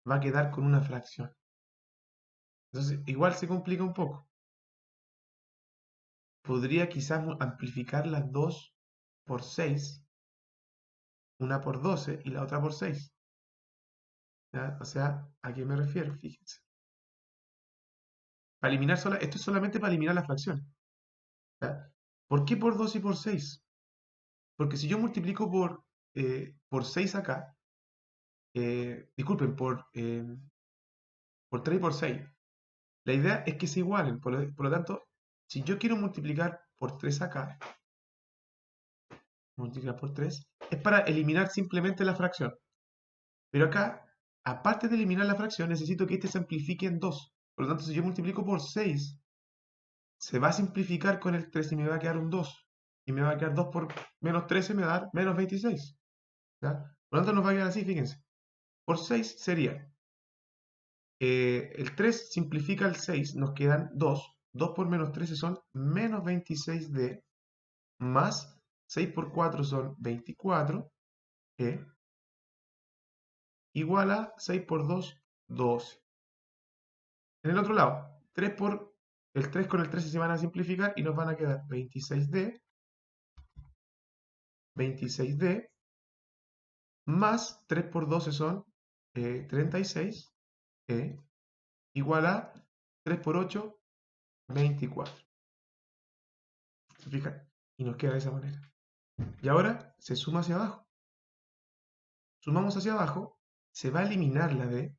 va a quedar con una fracción. Entonces, igual se complica un poco. Podría quizás amplificar las dos por 6, una por 12 y la otra por 6. ¿Ya? O sea, ¿a qué me refiero? Fíjense. Para eliminar esto es solamente para eliminar la fracción. ¿Ya? ¿Por qué por 2 y por 6? Porque si yo multiplico por 6 acá, disculpen, por 3 y por 6, la idea es que se igualen. Por lo tanto, si yo quiero multiplicar por 3 acá, multiplicar por 3, es para eliminar simplemente la fracción. Pero acá, aparte de eliminar la fracción, necesito que este se amplifique en 2. Por lo tanto, si yo multiplico por 6, se va a simplificar con el 3 y me va a quedar un 2. Y me va a quedar 2 por menos 13, me va a dar menos 26. ¿Ya? Por lo tanto, nos va a quedar así, fíjense. Por 6 sería, el 3 simplifica el 6, nos quedan 2. 2 por menos 13 son menos 26D, más 6 por 4 son 24, igual a 6 por 2, 12. En el otro lado, el 3 con el 13 se van a simplificar y nos van a quedar 26D más 3 por 12 son 36, igual a 3 por 8, 24. ¿Se fijan? Y nos queda de esa manera. Y ahora se suma hacia abajo. Sumamos hacia abajo, se va a eliminar la D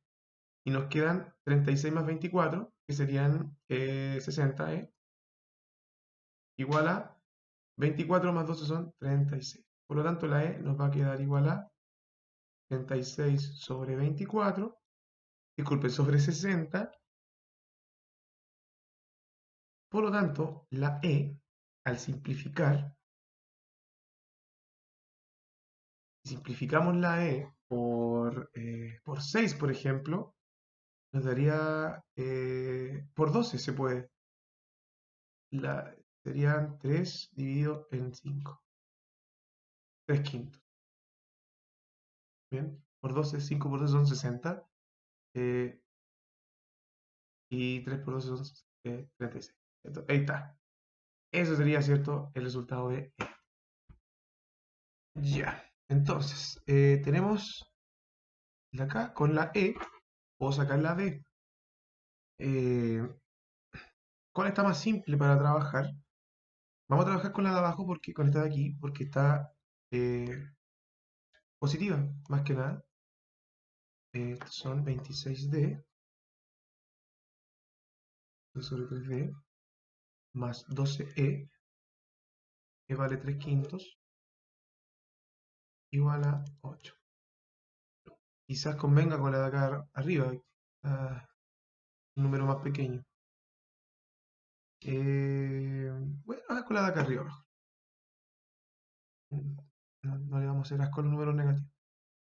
y nos quedan 36 más 24, que serían 60, igual a 24 más 12 son 36. Por lo tanto, la E nos va a quedar igual a 36 sobre 24, disculpe, sobre 60. Por lo tanto, la E, al simplificar, si simplificamos la E por 6, por ejemplo, nos daría por 12, se puede. Serían 3 dividido en 5. 3 quintos. Bien, por 12, 5 por 12 son 60. eh, y 3 por 12 son 36. Ahí está. Eso sería, ¿cierto?, el resultado de E. Ya. Entonces, tenemos de acá con la E, puedo sacar la D. Eh, ¿Cuál está más simple para trabajar? Vamos a trabajar con la de abajo, con esta de aquí, porque está eh, positiva, más que nada. Son 26D sobre 3D más 12E, que vale 3 quintos, igual a 8. Quizás convenga con la de acá arriba, un número más pequeño. Bueno, con la de acá arriba mejor. No le vamos a hacer asco a los números negativos.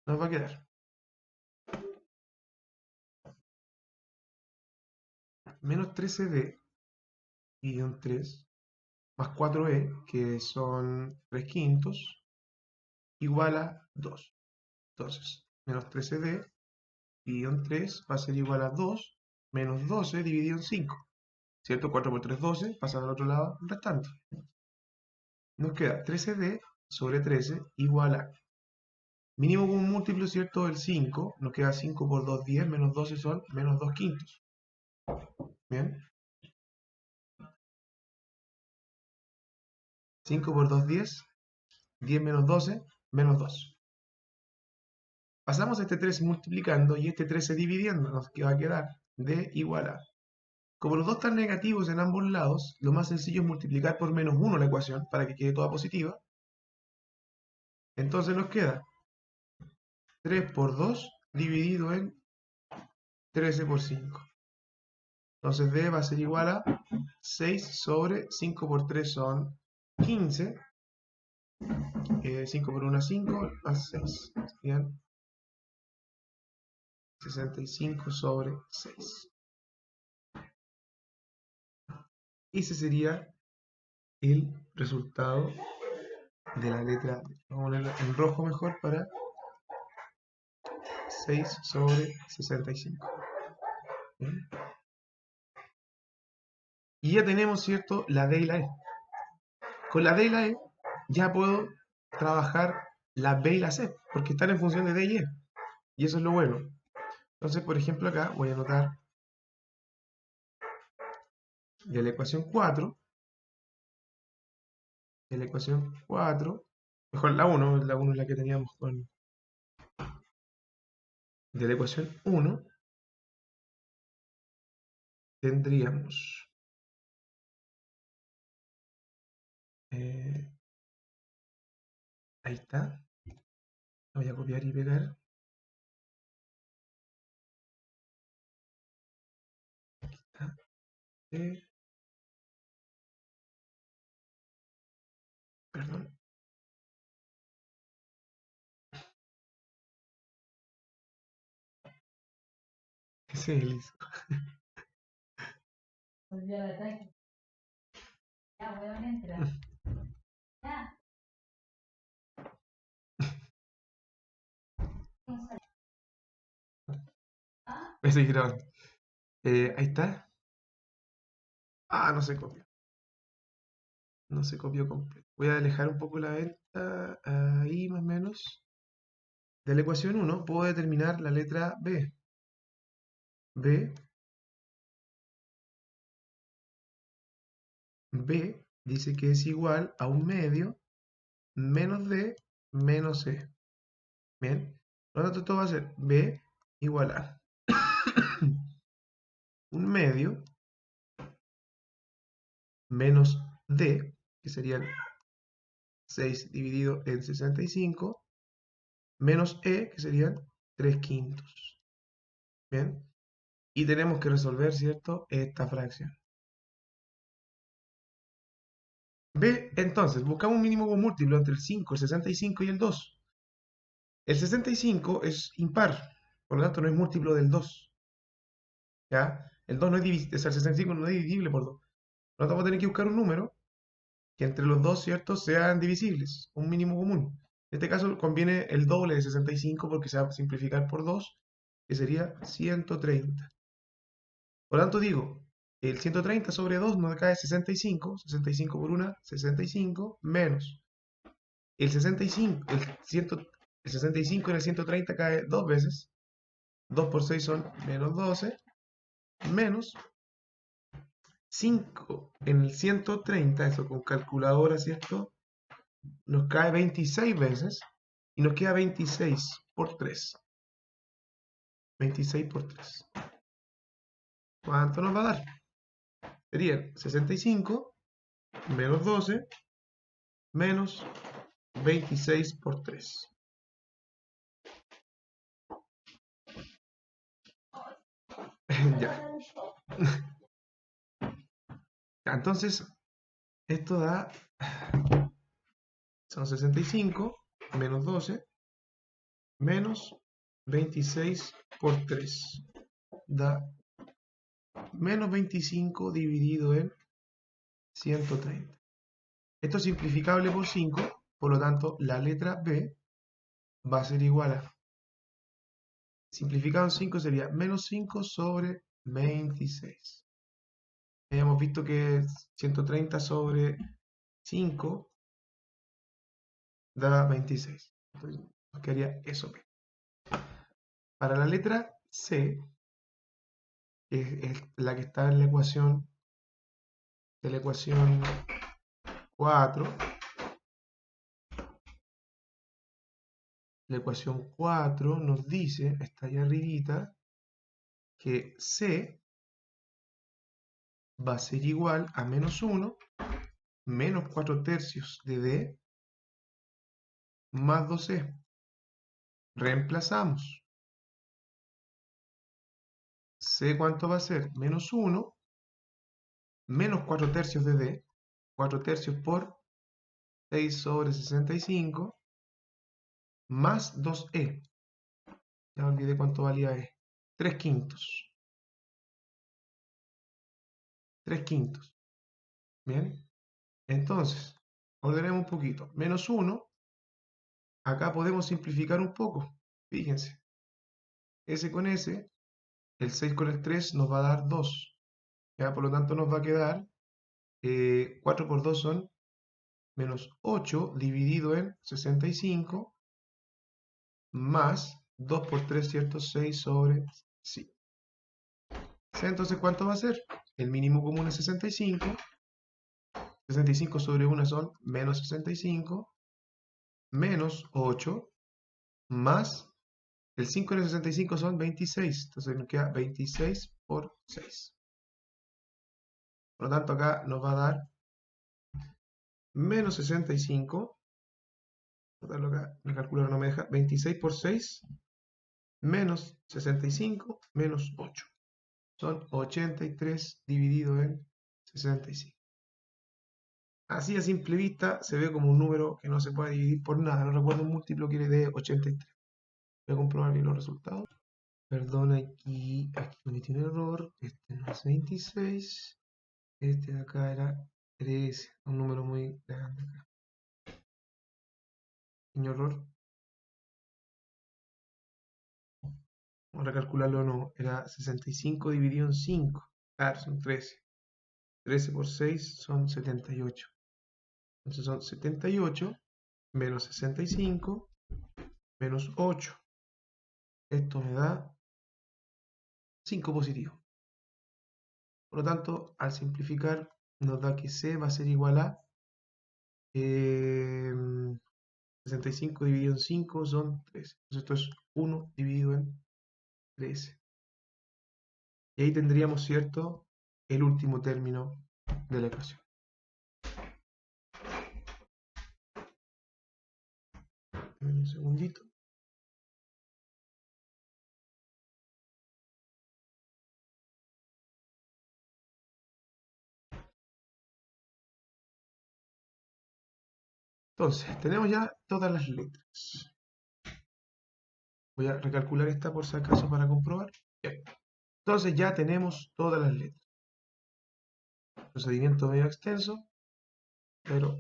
Nos va a quedar menos 13D dividido en 3 más 4E, que son 3 quintos, igual a 2. Entonces, menos 13D dividido en 3 va a ser igual a 2 menos 12 dividido en 5. ¿Cierto? 4 por 3, 12. Pasa al otro lado el restante. Nos queda 13D sobre 13 igual a mínimo común múltiplo, ¿cierto? El 5. Nos queda 5 por 2, 10. Menos 12 son menos 2 quintos. Bien. 5 por 2, 10. 10 menos 12, menos 2. Pasamos este 3 multiplicando y este 13 dividiendo. Nos va a quedar D igual a. Como los dos están negativos en ambos lados, lo más sencillo es multiplicar por menos 1 la ecuación para que quede toda positiva. Entonces nos queda 3 por 2 dividido en 13 por 5. Entonces D va a ser igual a 6 sobre 5 por 3 son 15. 5 por 1 es 5, más 6. Bien. 65 sobre 6. Ese sería el resultado de la letra D. Vamos a ponerlo en rojo mejor para 6 sobre 65. ¿Bien? Y ya tenemos, ¿cierto?, la D y la E. Con la D y la E ya puedo trabajar la B y la C, porque están en función de D y E. Y eso es lo bueno. Entonces, por ejemplo, acá voy a anotar de la ecuación 4, de la ecuación 4, mejor la 1 es la que teníamos con... De la ecuación 1 tendríamos... ahí está. Voy a copiar y pegar. Aquí está. Perdón. Ese es el ISO. Voy a seguir grabando. Ahí está. Ah, no se copió. No se copió completo. Voy a alejar un poco la venta. Ahí más o menos. De la ecuación 1 puedo determinar la letra B. B dice que es igual a un medio menos D menos E. Bien. Por lo tanto, esto va a ser B igual a un medio menos D, que sería 6 dividido en 65, menos E, que serían 3 quintos. Bien. Y tenemos que resolver, ¿cierto?, esta fracción. B, entonces, buscamos un mínimo común múltiplo entre el 5, el 65 y el 2. El 65 es impar, por lo tanto no es múltiplo del 2. ¿Ya? El 2 no es divisible, o sea, el 65 no es divisible por 2. Por lo tanto, vamos a tener que buscar un número que entre los dos, ¿cierto?, sean divisibles, un mínimo común. En este caso conviene el doble de 65 porque se va a simplificar por 2, que sería 130. Por lo tanto digo, el 130 sobre 2 nos cae 65, 65 por 1, 65, menos el 65, el 65 en el 130 cae dos veces, 2 por 6 son menos 12, menos 5 en el 130, eso con calculadora, ¿cierto? Nos cae 26 veces y nos queda 26 por 3. 26 por 3. ¿Cuánto nos va a dar? Serían 65 menos 12 menos 26 por 3. Ya. Entonces, esto da... Son 65 menos 12 menos 26 por 3. Da menos 25 dividido en 130. Esto es simplificable por 5, por lo tanto la letra B va a ser igual a simplificado en 5 sería menos 5 sobre 26. Habíamos visto que 130 sobre 5 da 26. Entonces nos quedaría eso. Para la letra C, que es la que está en la ecuación de la ecuación 4, la ecuación 4 nos dice, está ahí arribita, que C va a ser igual a menos 1 menos 4 tercios de D más 2C. Reemplazamos. C, ¿cuánto va a ser? Menos 1 menos 4 tercios de D. 4 tercios por 6 sobre 65 más 2E. Ya olvidé cuánto valía E. 3 quintos. 3 quintos. Bien. Entonces, ordenemos un poquito. Menos 1. Acá podemos simplificar un poco. Fíjense. S con S. El 6 con el 3 nos va a dar 2. ¿Ya? Por lo tanto nos va a quedar 4 por 2 son menos 8 dividido en 65 más 2 por 3, ¿cierto? 6 sobre 5. Entonces, ¿cuánto va a ser? El mínimo común es 65. 65 sobre 1 son menos 65 menos 8 más el 5 en el 65 son 26. Entonces nos queda 26 por 6. Por lo tanto, acá nos va a dar menos 65. Acá, mi calculadora no me deja. 26 por 6 menos 65 menos 8. Son 83 dividido en 65. Así a simple vista se ve como un número que no se puede dividir por nada. No recuerdo un múltiplo que le dé 83. Voy a comprobar bien los resultados. Perdón, aquí cometí un error. Este no es 26. Este de acá era 13. Un número muy grande acá. Pequeño error. Vamos a recalcularlo, no. Era 65 dividido en 5. Claro, son 13. 13 por 6 son 78. Entonces son 78 menos 65 menos 8. Esto me da 5 positivo. Por lo tanto, al simplificar, nos da que C va a ser igual a 65 dividido en 5 son 13. Entonces esto es 1 dividido en 13. Y ahí tendríamos, ¿cierto?, el último término de la ecuación. Un segundito. Entonces, tenemos ya todas las letras. Voy a recalcular esta por si acaso para comprobar. Bien. Entonces ya tenemos todas las letras. Procedimiento medio extenso, pero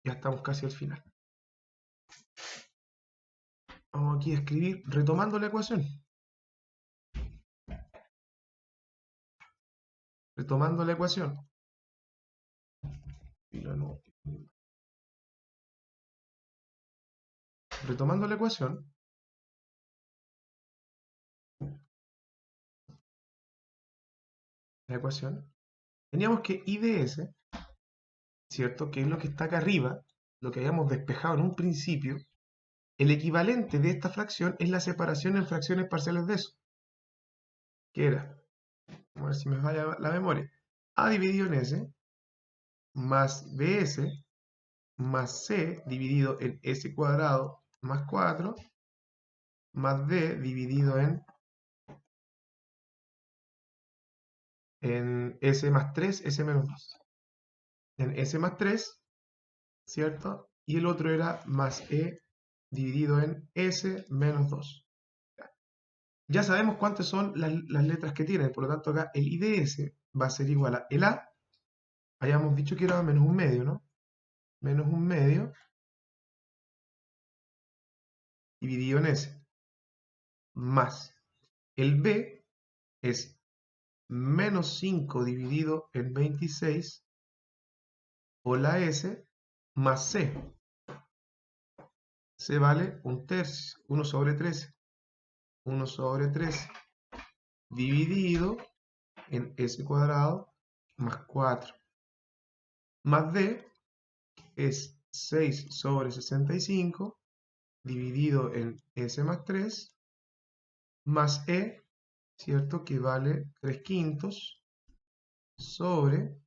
ya estamos casi al final. Vamos aquí a escribir retomando la ecuación. Retomando la ecuación. Retomando la ecuación. Teníamos que I de S, ¿cierto? Que es lo que está acá arriba, lo que habíamos despejado en un principio. El equivalente de esta fracción es la separación en fracciones parciales de eso. ¿Qué era? Vamos a ver si me falla la memoria. A dividido en S más BS más C dividido en S cuadrado más 4 más D dividido en S más 3, S menos 2. En S más 3, ¿cierto? Y el otro era más E dividido en S menos 2. Ya sabemos cuántas son las letras que tienen, por lo tanto acá el I de S va a ser igual a el A, habíamos dicho que era menos un medio, ¿no? Menos un medio dividido en S. más. El b es menos 5 dividido en 26 por la s más c. C vale 1/3, 1 sobre 13. 1 sobre 13 dividido en s cuadrado más 4. Más d es 6 sobre 65 dividido en s más 3 más e, ¿cierto? Que vale 3/5 sobre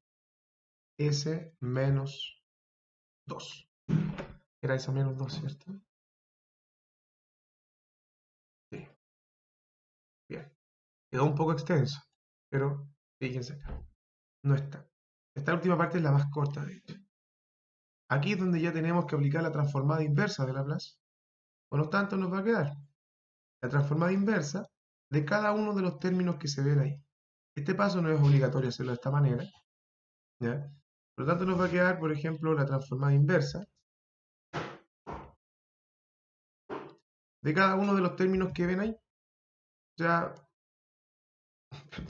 s menos 2. Era esa menos 2, ¿cierto? Sí. Bien. Quedó un poco extenso, pero fíjense acá. No está. Esta última parte es la más corta, de hecho. Aquí es donde ya tenemos que aplicar la transformada inversa de Laplace. Por lo tanto, nos va a quedar la transformada inversa de cada uno de los términos que se ven ahí. Este paso no es obligatorio hacerlo de esta manera, ¿ya? Por lo tanto, nos va a quedar, por ejemplo, la transformada inversa de cada uno de los términos que ven ahí. O sea,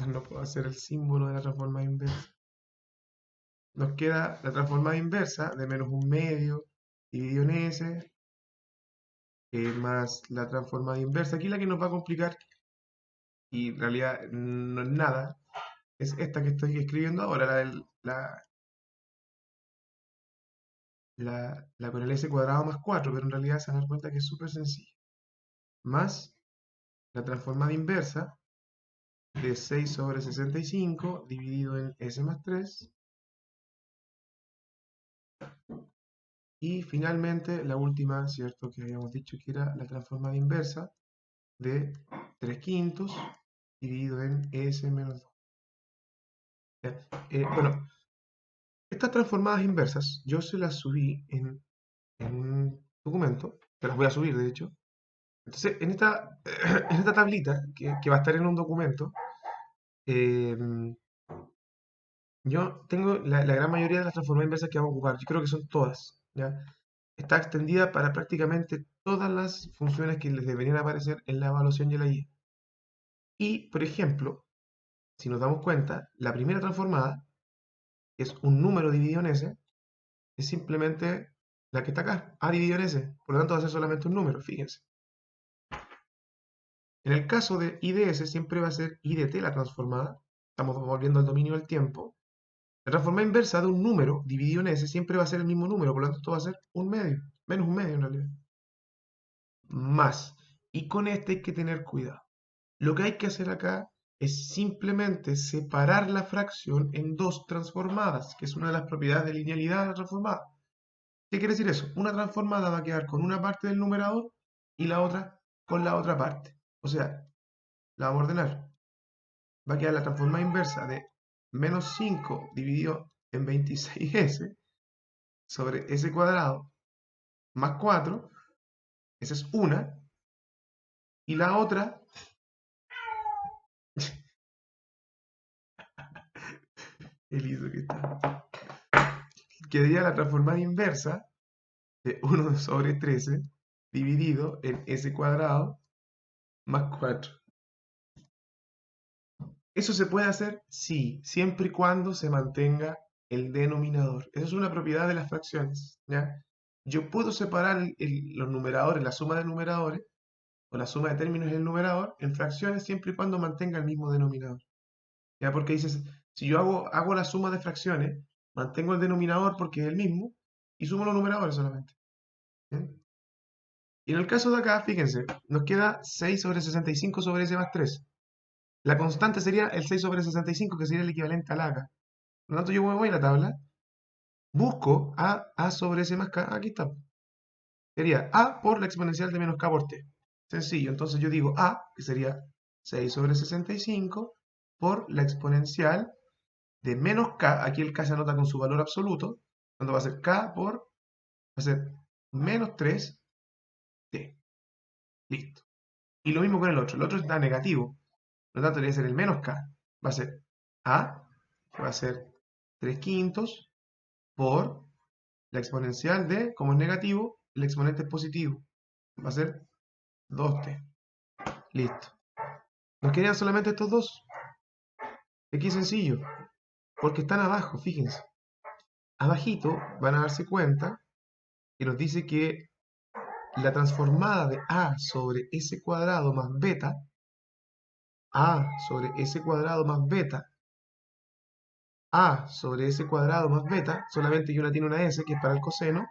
no puedo hacer el símbolo de la transformada inversa. Nos queda la transformada inversa de menos 1/2 dividido en s, más la transformada inversa. Aquí la que nos va a complicar, y en realidad no es nada, es esta que estoy escribiendo ahora, la con el s cuadrado más 4, pero en realidad se dan cuenta que es súper sencillo. Más la transformada inversa de 6 sobre 65 dividido en s más 3. Y finalmente la última, ¿cierto? Que habíamos dicho que era la transformada inversa de 3/5 dividido en s menos 2. Bueno, estas transformadas inversas yo se las subí en un documento, te las voy a subir de hecho. Entonces, en esta tablita, que va a estar en un documento, eh, yo tengo la gran mayoría de las transformadas inversas que vamos a ocupar. Yo creo que son todas, ¿ya? Está extendida para prácticamente todas las funciones que les deberían aparecer en la evaluación y en la guía. Y, por ejemplo, si nos damos cuenta, la primera transformada, que es un número dividido en s, es simplemente la que está acá, a dividido en s. Por lo tanto, va a ser solamente un número, fíjense. En el caso de I de S siempre va a ser I de t la transformada. Estamos volviendo al dominio del tiempo. La transformada inversa de un número dividido en S siempre va a ser el mismo número, por lo tanto esto va a ser un medio, menos un medio en realidad. Más. Y con este hay que tener cuidado. Lo que hay que hacer acá es simplemente separar la fracción en dos transformadas, que es una de las propiedades de linealidad de la transformada. ¿Qué quiere decir eso? Una transformada va a quedar con una parte del numerador y la otra con la otra parte. O sea, la vamos a ordenar. Va a quedar la transformada inversa de menos 5 dividido en 26s sobre s cuadrado más 4. Esa es una. Y la otra, el hizo que está, quedaría la transformada inversa de 1 sobre 13 dividido en s cuadrado más 4. ¿Eso se puede hacer? Sí, siempre y cuando se mantenga el denominador. Esa es una propiedad de las fracciones, ¿ya? Yo puedo separar los numeradores, la suma de numeradores, o la suma de términos en el numerador, en fracciones, siempre y cuando mantenga el mismo denominador. ¿Ya? Porque dices, si yo hago la suma de fracciones, mantengo el denominador porque es el mismo, y sumo los numeradores solamente. ¿Bien? Y en el caso de acá, fíjense, nos queda 6 sobre 65 sobre s más 3. La constante sería el 6 sobre 65, que sería el equivalente al acá. Por lo tanto, yo me voy a la tabla, busco a sobre s más k, aquí está. Sería a por la exponencial de menos k por t. Sencillo, entonces yo digo a, que sería 6 sobre 65, por la exponencial de menos k, aquí el k se anota con su valor absoluto, cuando va a ser k por, va a ser menos 3t. Listo. Y lo mismo con el otro está negativo, por lo tanto debería ser el menos k, va a ser a, que va a ser 3/5 por la exponencial de, como es negativo, el exponente es positivo, va a ser 2t. Listo. Nos quedan solamente estos dos. Aquí es sencillo, porque están abajo, fíjense. Abajito van a darse cuenta que nos dice que la transformada de a sobre s cuadrado más beta, a sobre s cuadrado más beta, a sobre s cuadrado más beta, solamente que una tiene una s, que es para el coseno,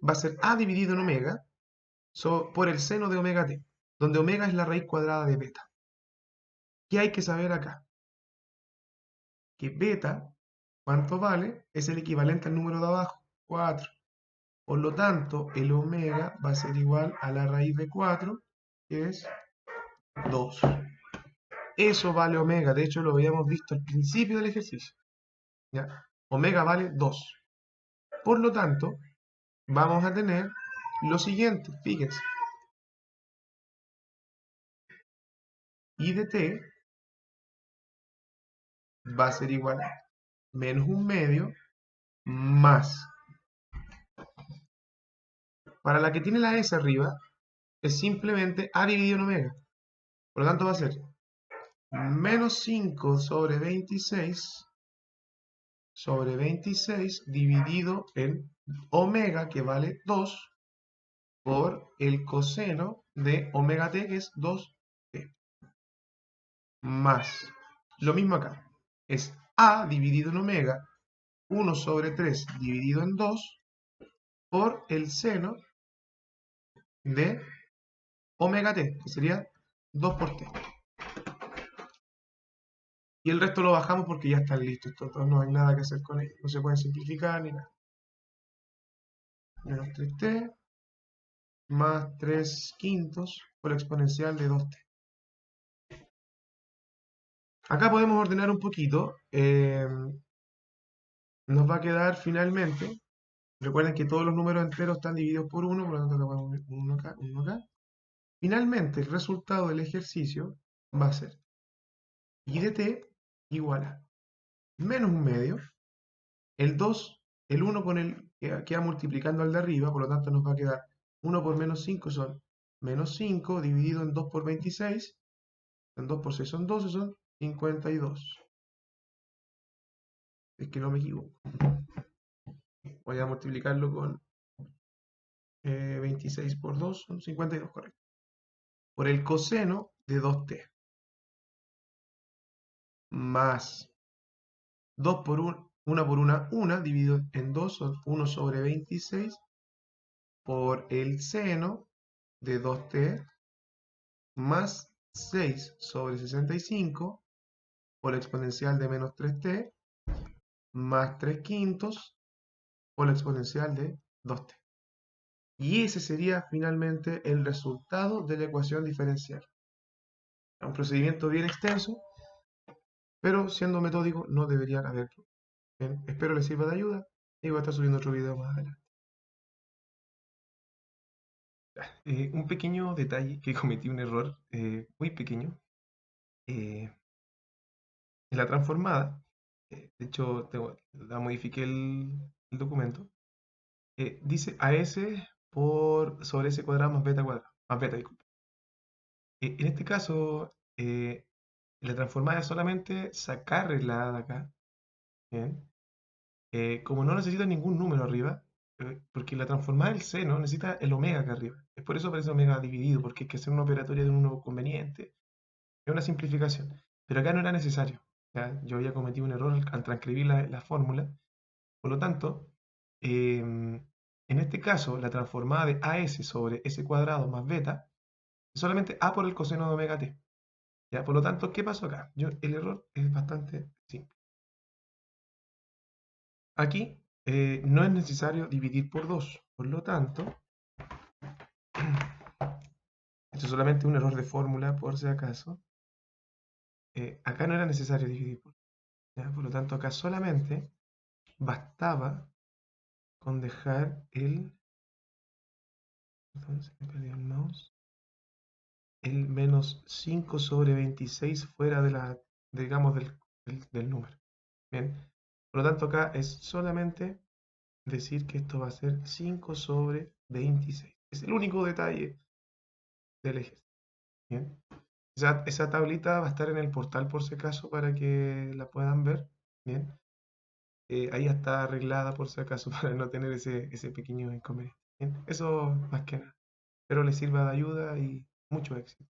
va a ser a dividido en omega por el seno de omega t, donde omega es la raíz cuadrada de beta. ¿Qué hay que saber acá? Que beta, ¿cuánto vale? Es el equivalente al número de abajo, 4. Por lo tanto, el omega va a ser igual a la raíz de 4, que es 2. Eso vale omega, de hecho lo habíamos visto al principio del ejercicio. ¿Ya? Omega vale 2. Por lo tanto, vamos a tener lo siguiente, fíjense. I de t va a ser igual a menos un medio más. Para la que tiene la s arriba, es simplemente a dividido en omega. Por lo tanto, va a ser menos 5 sobre 26 dividido en omega, que vale 2, por el coseno de omega t, que es 2t. Más. Lo mismo acá. Es a dividido en omega, 1 sobre 3 dividido en 2, por el seno de omega t, que sería 2 por t. Y el resto lo bajamos porque ya están listos. Estos no hay nada que hacer con ellos. No se pueden simplificar ni nada. Menos 3t más 3 quintos por exponencial de 2t. Acá podemos ordenar un poquito. Nos va a quedar finalmente. Recuerden que todos los números enteros están divididos por 1, por lo tanto ponemos 1 acá, 1 acá. Finalmente, el resultado del ejercicio va a ser I de t igual a menos un medio. El 2, el 1 con el que queda multiplicando al de arriba, por lo tanto nos va a quedar 1 por menos 5 son menos 5 dividido en 2 por 26. En 2 por 6 son 12, son 52. Es que no me equivoco. Voy a multiplicarlo con 26 por 2, son 52, correcto. Por el coseno de 2t. Más 2 por 1, 1 por 1 dividido en 2 son 1 sobre 26 por el seno de 2t más 6 sobre 65 por la exponencial de menos 3t más 3 quintos por la exponencial de 2t. Y ese sería finalmente el resultado de la ecuación diferencial. Es un procedimiento bien extenso, pero siendo metódico no deberían haberlo. Bien, espero les sirva de ayuda y voy a estar subiendo otro video más adelante. Un pequeño detalle, que cometí un error muy pequeño. En la transformada, de hecho la modifiqué el documento, dice AS por sobre S cuadrado más beta cuadrado, más beta, disculpa. En este caso, la transformada es solamente sacarla de acá, ¿bien? Como no necesita ningún número arriba, porque la transformada del seno necesita el omega acá arriba. Es por eso aparece omega dividido, porque hay que hacer una operatoria de un número conveniente. Es una simplificación. Pero acá no era necesario. ¿Ya? Yo había cometido un error al transcribir la fórmula. Por lo tanto, en este caso, la transformada de AS sobre S cuadrado más beta es solamente A por el coseno de omega t. ¿Ya? Por lo tanto, ¿qué pasó acá? El error es bastante simple. Aquí no es necesario dividir por 2. Por lo tanto, esto es solamente un error de fórmula, por si acaso. Acá no era necesario dividir por 2. ¿Ya? Por lo tanto, acá solamente bastaba con dejar el... Entonces me perdí el mouse. El menos 5 sobre 26 fuera de la, digamos, del número. Bien. Por lo tanto, acá es solamente decir que esto va a ser 5 sobre 26. Es el único detalle del ejercicio. Bien. Esa tablita va a estar en el portal por si acaso para que la puedan ver. Bien. Ahí está arreglada por si acaso para no tener ese pequeño inconveniente. Bien. Eso más que nada. Espero les sirva de ayuda y mucho éxito.